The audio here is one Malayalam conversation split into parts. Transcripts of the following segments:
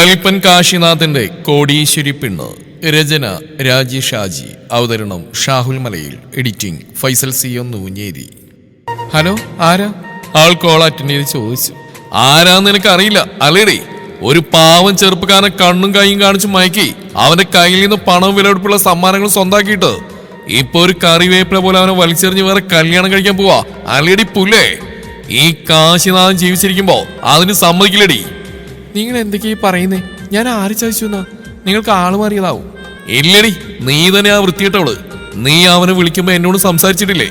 കലിപ്പൻ കാശിനാഥന്റെ കോടീശ്വരി പെണ്ണ്. രചന രാജേഷ് ഷാജി. അവതരണം ഷാഹുൽ മലയിൽ. എഡിറ്റിംഗ് ഫൈസൽ സിയോ നൂഞ്ഞേരി. ഹലോ, ആരാ? ആൾ കോൾ അറ്റൻഡ് ചെയ്ത് ചോദിച്ചു. ആരാന്ന് എനിക്ക് അറിയില്ല അല്ലേടേ. ഒരു പാവം ചെറുപ്പക്കാരനെ കണ്ണും കൈയും കാണിച്ച് മയക്കി അവന്റെ കയ്യിൽ നിന്ന് പണവും വിലപിടിപ്പുള്ള സമ്മാനങ്ങൾ സ്വന്താക്കിയിട്ട് ഇപ്പൊ ഒരു കറിവേപ്പില പോലെ അവനെ വലിച്ചെറിഞ്ഞ് വേറെ കല്യാണം കഴിക്കാൻ പോവാ അല്ലേടി പുല്ലേ. ഈ കാശിനാഥൻ ജീവിച്ചിരിക്കുമ്പോ അതിന് സമ്മതിക്കില്ലടി. നിങ്ങൾ എന്തൊക്കെയാ പറയുന്നേ? ഞാൻ ആര് ചോദിച്ചു എന്നാ? നിങ്ങൾക്ക് ആള് മാറിയതാവും. ഇല്ലടി, നീ തന്നെ ആ വൃത്തിയിട്ടവള്. നീ അവനെ വിളിക്കുമ്പോ എന്നോട് സംസാരിച്ചിട്ടില്ലേ?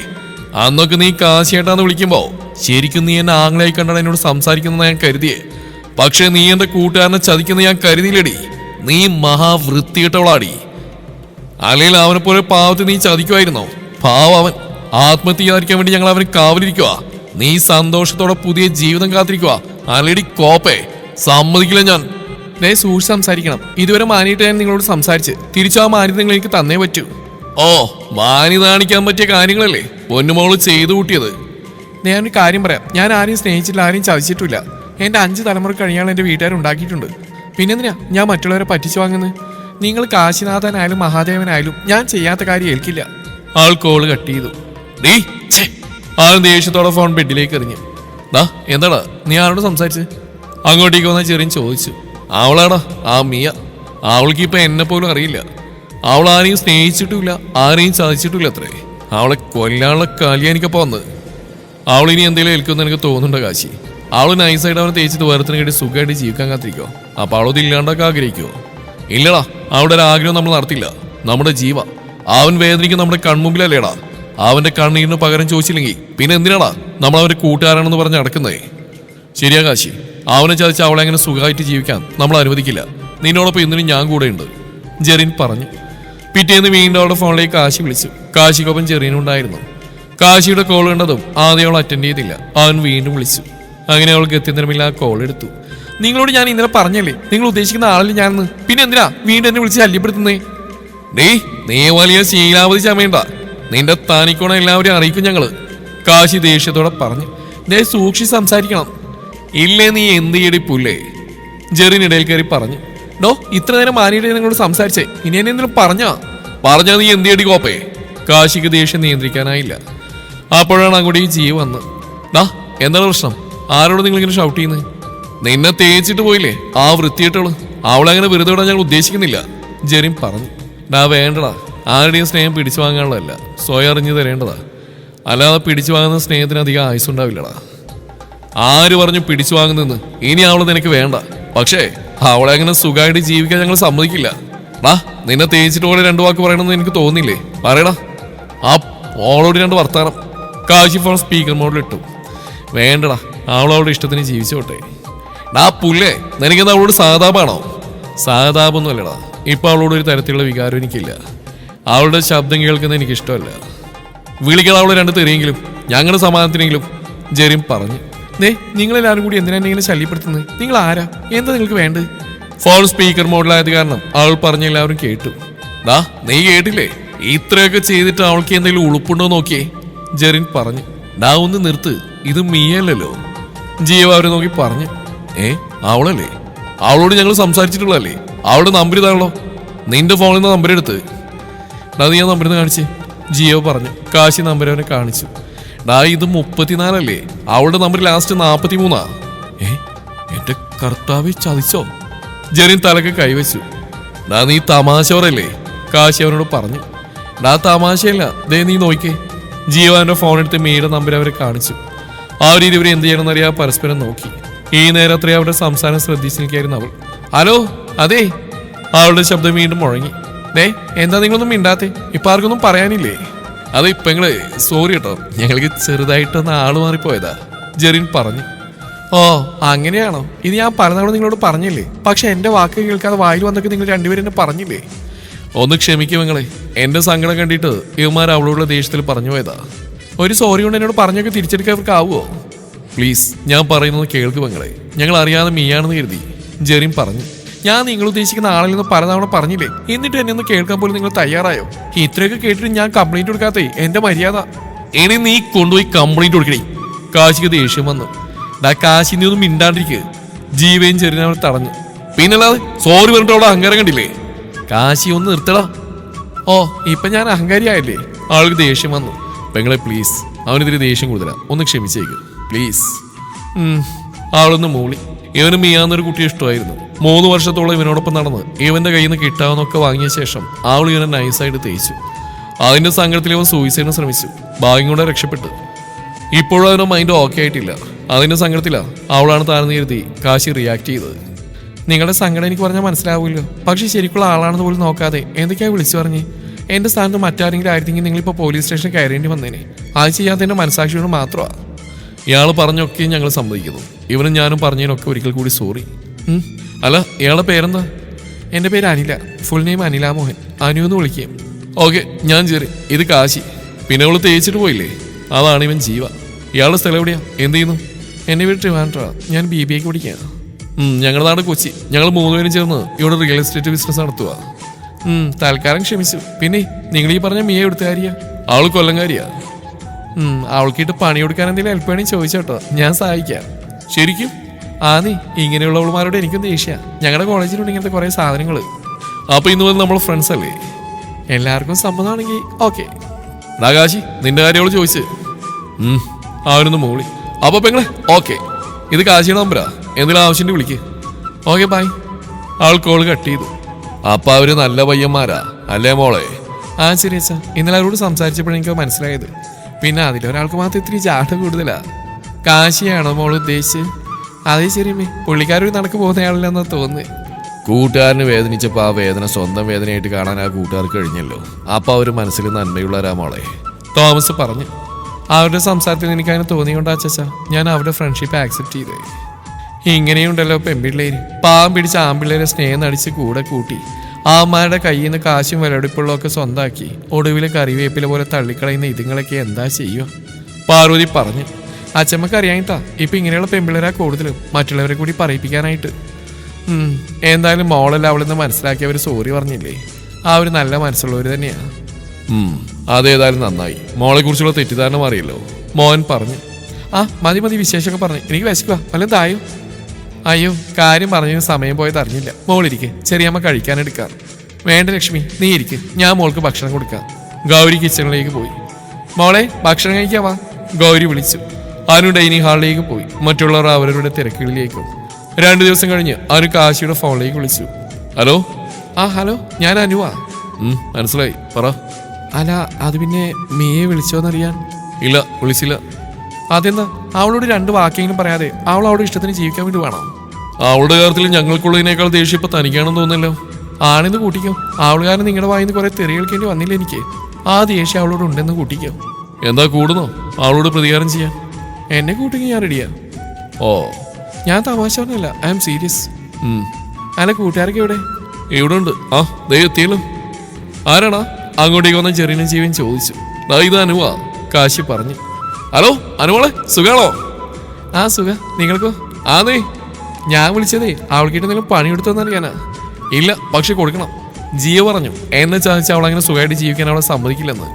അന്നൊക്കെ നീ കാശിയേട്ടാന്ന് വിളിക്കുമ്പോ ശരിക്കും നീ എന്നെ ആംഗ്ലായി കണ്ടാണ് എന്നോട് സംസാരിക്കുന്ന ഞാൻ കരുതിയേ. പക്ഷെ നീ എന്റെ കൂട്ടുകാരനെ ചതിക്കുന്ന ഞാൻ കരുതിയില്ലടി. നീ മഹാവൃത്തിയിട്ടവളാടി. അല്ലെങ്കിൽ അവനെ പോലെ പാവത്തെ നീ ചതിക്കുമായിരുന്നോ? പാവം അവൻ ആത്മഹത്യ ചെയ്യാതിരിക്കാൻ വേണ്ടി ഞങ്ങൾ അവനെ കാവലിരിക്കുക. നീ സന്തോഷത്തോടെ പുതിയ ജീവിതം കാത്തിരിക്കുക. അല്ലടി കോപ്പേ, സമ്മതിക്കില്ല ഞാൻ. സൂക്ഷിച്ച് സംസാരിക്കണം. ഇതുവരെ മാനിയിട്ട് ഞാൻ നിങ്ങളോട് സംസാരിച്ച് തിരിച്ചു ആ മാന്യത നിങ്ങൾ എനിക്ക് തന്നേ പറ്റൂ. ഓ, മാന്യത കാണിക്കാൻ പറ്റിയ കാര്യങ്ങളല്ലേ പൊന്നുമോള് ചെയ്തു കൂട്ടിയത്. ഞാനൊരു കാര്യം പറയാം. ഞാൻ ആരെയും സ്നേഹിച്ചിട്ടില്ല, ആരെയും ചതിച്ചിട്ടില്ല. എൻ്റെ 5 തലമുറ കഴിഞ്ഞാൽ എൻ്റെ വീട്ടുകാരുണ്ടാക്കിയിട്ടുണ്ട്. പിന്നെന്തിനാ ഞാൻ മറ്റുള്ളവരെ പറ്റിച്ചു വാങ്ങുന്നത്? നിങ്ങൾ കാശിനാഥനായാലും മഹാദേവനായാലും ഞാൻ ചെയ്യാത്ത കാര്യം ഏൽക്കില്ല. ആൾ കോള് കട്ട് ചെയ്തു. ആൾ ദേഷ്യത്തോടെ ഫോൺ ബെഡിലേക്ക് എറിഞ്ഞു. എന്താടാ നീ ആരോട് സംസാരിച്ച്? അങ്ങോട്ടേക്ക് വന്ന ചെറിയ ചോദിച്ചു. അവളാടാ ആ മിയ. അവൾക്ക് ഇപ്പൊ എന്നെ പോലും അറിയില്ല. അവൾ ആരെയും സ്നേഹിച്ചിട്ടുമില്ല, ആരെയും ചതിച്ചിട്ടില്ല അത്രേ. അവളെ കൊല്ലാനുള്ള കല്യാണിക്കപ്പോ വന്നത്. അവളിനി എന്തെങ്കിലും ഏൽക്കുമെന്ന് എനിക്ക് തോന്നുന്നുണ്ടോ കാശി? അവള് നൈസായിട്ട് അവനെ തേച്ചിട്ട് വേറത്തിന് കേട്ട് സുഖമായിട്ട് ജീവിക്കാൻ കാത്തിരിക്കോ? അപ്പൊ അവളത് ഇല്ലാണ്ടൊക്കെ ആഗ്രഹിക്കോ? ഇല്ലടാ, അവളുടെ ഒരു ആഗ്രഹം നമ്മൾ നടത്തില്ല. നമ്മുടെ ജീവ അവൻ വേദനിക്കും നമ്മുടെ കൺമുമ്പിലല്ലേടാ. അവന്റെ കണ്ണീരിന് പകരം ചോദിച്ചില്ലെങ്കിൽ പിന്നെ എന്തിനാടാ നമ്മൾ അവന്റെ കൂട്ടുകാരാണെന്ന് പറഞ്ഞ് നടക്കുന്നേ? ശരിയാ കാശി, അവനെ ചതിച്ച് അവളെ അങ്ങനെ സുഖമായിട്ട് ജീവിക്കാൻ നമ്മൾ അനുവദിക്കില്ല. നിന്നോടൊപ്പം ഇന്നിനും ഞാൻ കൂടെയുണ്ട്, ജെറിൻ പറഞ്ഞു. പിറ്റേന്ന് വീണ്ടും അവളുടെ ഫോണിലേക്ക് കാശി വിളിച്ചു. കാശിക്കൊപ്പം ജെറിനുണ്ടായിരുന്നു. കാശിയുടെ കോൾ കണ്ടതും ആദ്യം അവൾ അറ്റൻഡ് ചെയ്തില്ല. അവൻ വീണ്ടും വിളിച്ചു. അങ്ങനെ അവൾക്ക് എത്തിനിറമില്ല കോൾ എടുത്തു. നിങ്ങളോട് ഞാൻ ഇന്നലെ പറഞ്ഞല്ലേ നിങ്ങൾ ഉദ്ദേശിക്കുന്ന ആളല്ലേ ഞാനെന്ന്. പിന്നെ എന്തിനാ വീണ്ടും എന്നെ വിളിച്ച് ശല്യപ്പെടുത്തുന്നേ? നീ വലിയ ശീലാവധി ചമയണ്ട. നിന്റെ താനിക്കോണം എല്ലാവരെയും അറിയിക്കും ഞങ്ങള്. കാശി ദേഷ്യത്തോടെ പറഞ്ഞു. സൂക്ഷിച്ച് സംസാരിക്കണം. ഇല്ലേ നീ എന്ത് ചെയ്യടി പുല്ലേ? ജെറിനിടയിൽ കയറി പറഞ്ഞു. ഇത്ര നേരം മാനിയുടെ നിങ്ങളോട് സംസാരിച്ചേ, ഇനി എന്നെ എന്തെങ്കിലും പറഞ്ഞാ നീ എന്ത് ചെയ്യടി കോപ്പേ? കാശിക്ക് ദേഷ്യം നിയന്ത്രിക്കാനായില്ല. അപ്പോഴാണ് അങ്ങോട്ടേക്ക് ജീവ് വന്ന്. എന്താണ് പ്രശ്നം? ആരോട് നിങ്ങളിങ്ങനെ ഷൗട്ട് ചെയ്യുന്നത്? നിന്നെ തേച്ചിട്ട് പോയില്ലേ ആ വൃത്തിയിട്ടവള്. അവളങ്ങനെ വെറുതെ വിടാൻ ഞങ്ങൾ ഉദ്ദേശിക്കുന്നില്ല, ജെറിൻ പറഞ്ഞു. വേണ്ടടാ, ആരുടെയും സ്നേഹം പിടിച്ചു വാങ്ങാനുള്ളതല്ല, സ്വയം അറിഞ്ഞു തരേണ്ടതാ. അല്ലാതെ പിടിച്ചു വാങ്ങുന്ന സ്നേഹത്തിന് അധികം ആയുസുണ്ടാവില്ലടാ. ആര് പറഞ്ഞു പിടിച്ചു വാങ്ങുന്നെന്ന്? ഇനി അവളെ നിനക്ക് വേണ്ട. പക്ഷേ അവളെ അങ്ങനെ സുഖമായിട്ട് ജീവിക്കാൻ ഞങ്ങൾ സമ്മതിക്കില്ല. നിന്നെ തേച്ചിട്ട് പോലെ 2 വാക്ക് പറയണമെന്ന് എനിക്ക് തോന്നില്ലേ? പറയടാ ആ അവളോട് 2 വർത്താനം. കാശി ഫോൺ സ്പീക്കർ മോഡിലിട്ടു. വേണ്ടടാ, അവളവളുടെ ഇഷ്ടത്തിന് ജീവിച്ചോട്ടെ. പുല്ലേ, നിനക്കെന്താ അവളോട് സഹതാപാണോ? സഹതാപൊന്നും അല്ലടാ. ഇപ്പൊ അവളോട് ഒരു തരത്തിലുള്ള വികാരം എനിക്കില്ല. അവളുടെ ശബ്ദം കേൾക്കുന്നത് എനിക്ക് ഇഷ്ടമല്ല. വിളിക്കണം അവളെ 2 തെറിയെങ്കിലും, ഞങ്ങളുടെ സമാധാനത്തിനെങ്കിലും, ജെറിൻ പറഞ്ഞു. നിങ്ങളെല്ലാവരും കൂടി എന്തിനാ ഇങ്ങനെ ശല്യപ്പെടുത്തുന്നത്? നിങ്ങൾ ആരാ? എന്താ നിങ്ങൾക്ക് വേണ്ടത്? ഫോൺ സ്പീക്കർ മോഡിലായത് കാരണം അവൾ പറഞ്ഞ എല്ലാവരും കേട്ടു. നീ കേട്ടില്ലേ? ഇത്രയൊക്കെ ചെയ്തിട്ട് അവൾക്ക് എന്തെങ്കിലും ഉളുപ്പുണ്ടോ നോക്കിയേ, ജെറിൻ പറഞ്ഞു. ഒന്ന് നിർത്ത്, ഇത് മീയല്ലോ. ജീവ അവരെ നോക്കി പറഞ്ഞു. അവളല്ലേ? അവളോട് ഞങ്ങൾ സംസാരിച്ചിട്ടുള്ളതല്ലേ? അവളുടെ നമ്പർ ഇതാണല്ലോ. നിന്റെ ഫോണിൽ നിന്ന് നമ്പർ എടുത്ത്. നീ ആ നമ്പറിൽ നിന്ന് കാണിച്ച്, ജിയോ പറഞ്ഞു. കാശി നമ്പർ അവനെ കാണിച്ചു. ഇത് 34 അല്ലേ? അവളുടെ നമ്പർ ലാസ്റ്റ് 43. എന്റെ കർത്താവെ, ചതിച്ചോ? ജെറിൻ തലക്ക് കൈവച്ചു. നീ തമാശവരല്ലേ? കാശി അവനോട് പറഞ്ഞു. തമാശയല്ല, നീ നോക്കിക്കേ. ജീവാന്റെ ഫോൺ എടുത്ത് മീയുടെ നമ്പർ അവരെ കാണിച്ചു. ആ രീതി ഇവർ എന്ത് ചെയ്യണമെന്നറിയാ പരസ്പരം നോക്കി. ഈ നേരം അത്രയും അവരുടെ സംസാരം ശ്രദ്ധിച്ചു നിൽക്കായിരുന്നു അവൾ. ഹലോ, അതെ. അവളുടെ ശബ്ദം വീണ്ടും മുഴങ്ങി. എന്താ നിങ്ങളൊന്നും മിണ്ടാത്തെ? ഇപ്പൊ ആർക്കൊന്നും പറയാനില്ലേ? അത് ഇപ്പൊ നിങ്ങള് സോറി കേട്ടോ, ഞങ്ങൾക്ക് ചെറുതായിട്ടൊന്ന് ആള് മാറിപ്പോയതാ, ജെറിൻ പറഞ്ഞു. ഓ അങ്ങനെയാണോ? ഇത് ഞാൻ പലതവണ നിങ്ങളോട് പറഞ്ഞില്ലേ? പക്ഷെ എന്റെ വാക്ക് കേൾക്കാതെ വായിൽ വന്നൊക്കെ നിങ്ങൾ രണ്ടുപേരും എന്നെ പറഞ്ഞില്ലേ? ഒന്ന് ക്ഷമിക്കും നിങ്ങളെ. എന്റെ സങ്കടം കണ്ടിട്ട് ഇവന്മാർ അവളോടുള്ള ദേഷ്യത്തിൽ പറഞ്ഞു പോയതാ. ഒരു സോറി കൊണ്ട് എന്നോട് പറഞ്ഞൊക്കെ തിരിച്ചെടുക്കാൻ അവർക്ക് ആവുമോ? പ്ലീസ്, ഞാൻ പറയുന്നത് കേൾക്കും നിങ്ങളെ. ഞങ്ങൾ അറിയാതെ മീയാണെന്ന് കരുതി, ജെറിൻ പറഞ്ഞു. ഞാൻ നിങ്ങൾ ഉദ്ദേശിക്കുന്ന ആളിൽ നിന്ന് പലതവണ പറഞ്ഞില്ലേ? എന്നിട്ട് എന്നെ ഒന്ന് കേൾക്കാൻ പോലും നിങ്ങൾ തയ്യാറായോ? ഇത്രയൊക്കെ കേട്ടിട്ട് ഞാൻ കംപ്ലൈന്റ് കൊടുക്കാത്തേ എന്റെ മര്യാദ. ഇനി നീ കൊണ്ടുപോയി കംപ്ലൈന്റ് കൊടുക്കണേ. കാശിക്ക് ദേഷ്യം വന്നു. കാശി നീ ഒന്നും മിണ്ടാണ്ടിരിക്കുക. ജീവയും ചെറിയ അവൾ തടഞ്ഞു. പിന്നല്ലാതെ സോറി പറഞ്ഞിട്ട് അവിടെ അഹങ്കാരം കണ്ടില്ലേ? കാശി ഒന്ന് നിർത്തടാ. ഓ ഇപ്പൊ ഞാൻ അഹങ്കാരിയായില്ലേ? ആൾക്ക് ദേഷ്യം വന്നു. പെങ്ങളെ പ്ലീസ്, അവനെതിരെ ദേഷ്യം കൂടുതലാ, ഒന്ന് ക്ഷമിച്ചേക്ക് പ്ലീസ്. അവളൊന്ന് മൂളി. ഇവന് മിയാന്നൊരു കുട്ടിയെ ഇഷ്ടമായിരുന്നു. 3 വർഷത്തോളം ഇവനോടൊപ്പം നടന്ന് ഇവന്റെ കയ്യിൽ നിന്ന് കിട്ടാവുന്നൊക്കെ വാങ്ങിയ ശേഷം അവൾ ഇവനെ നൈസായിട്ട് തേച്ചു. അതിന്റെ സങ്കടത്തിൽ ഇവൻ സൂയിസൈഡിന് ശ്രമിച്ചു. ഭാഗ്യം കൊണ്ട് രക്ഷപ്പെട്ടു. ഇപ്പോഴും അതിന്റെ മൈൻഡ് ഓക്കെ ആയിട്ടില്ല. അതിന്റെ സങ്കടത്തിലാ അവളാണ് താഴ്ന്നു കരുതി കാശി റിയാക്ട് ചെയ്തത്. നിങ്ങളുടെ സങ്കടം എനിക്ക് പറഞ്ഞാൽ മനസ്സിലാവില്ലോ, പക്ഷെ ശരിക്കുള്ള ആളാണെന്ന് പോലും നോക്കാതെ എന്തൊക്കെയാ വിളിച്ചു പറഞ്ഞേ? എന്റെ സ്ഥാനത്ത് മറ്റാരെങ്കിലും ആയിരുന്നെങ്കിൽ നിങ്ങളിപ്പോൾ പോലീസ് സ്റ്റേഷനിൽ കയറേണ്ടി വന്നേനെ. അത് ചെയ്യാത്തതിന്റെ മനസ്സാക്ഷിയോട് മാത്രമാണ്. ഇയാൾ പറഞ്ഞൊക്കെ ഞങ്ങൾ സമ്മതിക്കുന്നു. ഇവനും ഞാനും പറഞ്ഞതിനൊക്കെ ഒരിക്കൽ കൂടി സോറി. അല്ല, ഇയാളുടെ പേരെന്താ? എൻ്റെ പേര് അനില. Full name Anila Mohan. അനു എന്ന് വിളിക്കുകയും. ഓക്കെ, ഞാൻ ചെറി. ഇത് കാശി. പിന്നെ അവള് തേച്ചിട്ട് പോയില്ലേ, അതാണ് ഇവൻ ജീവ. ഇയാളുടെ സ്ഥലം എവിടെയാ? എന്ത് ചെയ്യുന്നു? എൻ്റെ വീട് ട്രിവാൻഡ്രാ. ഞാൻ BBA പഠിക്കുകയാണ്. ഞങ്ങളുടെ നാട് കൊച്ചി. ഞങ്ങൾ 3 പേരും ചേർന്ന് ഇവിടെ റിയൽ എസ്റ്റേറ്റ് ബിസിനസ് നടത്തുക. തൽക്കാലം ക്ഷമിച്ചു. പിന്നെ നിങ്ങൾ ഈ പറഞ്ഞ മിയ എവിടുത്തുകാരിയാ? അവൾ കൊല്ലംകാരിയാ. അവൾക്കിട്ട് പണി കൊടുക്കാൻ എന്തെങ്കിലും ഹെൽപ്പ് വേണമെങ്കിൽ ചോദിച്ചോട്ടോ, ഞാൻ സഹായിക്കാം. ശരിക്കും? നീ ഇങ്ങനെയുള്ളവളുമാരോട് എനിക്കും ദേഷ്യ. ഞങ്ങളുടെ കോളേജിലുണ്ട് ഇങ്ങനത്തെ കുറെ സാധനങ്ങൾ. അപ്പൊ ഇന്ന് വന്ന് നമ്മൾ ഫ്രണ്ട്സ് അല്ലേ? എല്ലാവർക്കും സമ്മതമാണെങ്കിൽ ഓക്കെ. കാശി, നിന്റെ കാര്യം അവള് ചോദിച്ച്. അവനൊന്ന് മൂളി. അപ്പൊ പെങ്ങളെ ഓക്കെ, ഇത് കാശിയുടെ നമ്പരാ. എന്തെങ്കിലും ആവശ്യമുണ്ട് വിളിക്ക്. Okay bye. അവൾ കോൾ കട്ട് ചെയ്തു. അപ്പൊ അവര് നല്ല പയ്യന്മാരാ അല്ലേ മോളെ? ശരി അച്ഛാ. ഇന്നലെ അവരോട് സംസാരിച്ചപ്പോഴെനിക്ക് മനസ്സിലായത്. പിന്നെ അതിലൊരാൾക്ക് മാത്രം ഇത്തിരി ജാട കൂടുതലാ. കാശിയാണോ മോൾ ഉദ്ദേശിച്ച്? അതേ ശരിയമ്മേ, പുള്ളിക്കാരൊരു നടക്ക് പോകുന്നയാളില്ലെന്നാ തോന്നുന്നത്. കൂട്ടുകാരന് വേദനിച്ചപ്പോൾ ആ വേദന സ്വന്തം വേദനയായിട്ട് കാണാൻ ആ കൂട്ടുകാർക്ക് കഴിഞ്ഞല്ലോ. അപ്പൊ അവര് മനസ്സിൽ നന്മയുള്ളവരാ മോളെ, തോമസ് പറഞ്ഞു. അവരുടെ സംസാരത്തിൽ എനിക്കങ്ങനെ തോന്നിയോണ്ടാ അച്ഛാ ഞാൻ അവരുടെ ഫ്രണ്ട്ഷിപ്പ് ആക്സെപ്റ്റ് ചെയ്തേ. ഇങ്ങനെയുണ്ടല്ലോ പെൺപിള്ളേര്. പാവം പിടിച്ച ആൺപിള്ളേരെ സ്നേഹം നടിച്ച് കൂടെ കൂട്ടി ആമാരുടെ കയ്യിൽ നിന്ന് കാശും വിലപിടിപ്പുള്ളതൊക്കെ സ്വന്താക്കി ഒടുവിലെ കറിവേപ്പില പോലെ തള്ളിക്കളയുന്ന ഇതുങ്ങളൊക്കെ എന്താ ചെയ്യുക? പാർവതി പറഞ്ഞു. അച്ഛമ്മക്ക് അറിയാനിട്ടാ ഇപ്പൊ ഇങ്ങനെയുള്ള പെൺപിള്ളേരാ കൂടുതലും, മറ്റുള്ളവരെ കൂടി പറയിപ്പിക്കാനായിട്ട്. എന്തായാലും മോളല്ല അവളെന്ന് മനസ്സിലാക്കിയവർ സോറി പറഞ്ഞില്ലേ? ആ ഒരു നല്ല മനസ്സുള്ളവർ തന്നെയാ. അതേതായാലും നന്നായി. മോളെ കുറിച്ചുള്ള തെറ്റിദ്ധാരണ മാറിയല്ലോ, മോഹൻ പറഞ്ഞു. മതി മതി, വിശേഷമൊക്കെ പറഞ്ഞു. എനിക്ക് വിശക്കുക, വല്ലതും തായോ? അയ്യോ, കാര്യം പറഞ്ഞതിന് സമയം പോയത് അറിഞ്ഞില്ല. മോളിരിക്കെ, ചെറിയമ്മ കഴിക്കാനെടുക്കാം. വേണ്ട ലക്ഷ്മി, നീ ഇരിക്ക്, ഞാൻ മോൾക്ക് ഭക്ഷണം കൊടുക്കാം. ഗൗരി കിച്ചണിലേക്ക് പോയി. മോളെ ഭക്ഷണം കഴിക്കാവാ, ഗൗരി വിളിച്ചു. അനു ഡൈനിങ് ഹാളിലേക്ക് പോയി. മറ്റുള്ളവർ അവരവരുടെ തിരക്കുകളിലേക്കും. 2 ദിവസം കഴിഞ്ഞ് അനു കാശിയുടെ ഫോണിലേക്ക് വിളിച്ചു. ഹലോ. ഹലോ, ഞാൻ അനുവാ. മനസ്സിലായി, പറ. അല്ല, അത് പിന്നെ മിയെ വിളിച്ചോന്നറിയാൻ. ഇല്ല, വിളിച്ചില്ല. അതെന്താ? അവളോട് 2 വാക്കെങ്കിലും പറയാതെ അവൾ അവളുടെ ഇഷ്ടത്തിന് ജീവിക്കാൻ വേണ്ടി വേണം. അവളുടെ കാര്യത്തിൽ ഞങ്ങൾക്കുള്ളതിനേക്കാൾ ദേഷ്യം ഇപ്പൊ തനിക്കാണെന്ന് തോന്നുന്നല്ലോ. ആണെന്ന് കൂട്ടിക്കോ. അവളുകാരൻ നിങ്ങളുടെ വായിന്ന് കുറെ തെറി കേൾക്കേണ്ടി വന്നില്ല എനിക്ക്. ആ ദേഷ്യം അവളോട് ഉണ്ടെന്ന് കൂട്ടിക്കോ. എന്താ കൂടുന്നോ അവളോട് പ്രതികാരം ചെയ്യാൻ? എന്നെ കൂട്ടിക്ക് ഞാൻ റെഡിയാ. ഞാൻ തമാശ പറഞ്ഞല്ല, ഐ ആം സീരിയസ്. അല്ല, കൂട്ടുകാരൊക്കെ എവിടെ? ഇവിടെ ഉണ്ട്. ദേ എത്തിയല്ലോ. ആരാടാ? അങ്ങോട്ടേക്ക് വന്ന ചെറിയ ജീവൻ ചോദിച്ചു. ഇത് അനുവാ, കാശി പറഞ്ഞു. ഹലോ അനുമോളെ, സുഖാണോ? സുഖ. നിങ്ങൾക്കോ? നീ ഞാൻ വിളിച്ചതേ അവൾക്കിട്ട് എന്തെങ്കിലും പണിയെടുത്തോന്നറിയാനാ. ഇല്ല, പക്ഷെ കൊടുക്കണം. ജിയ പറഞ്ഞു എന്നെ ചാദിച്ച് അവൾ അങ്ങനെ സുഖമായിട്ട് ജീവിക്കാൻ അവളെ സമ്മതിക്കില്ലെന്ന്.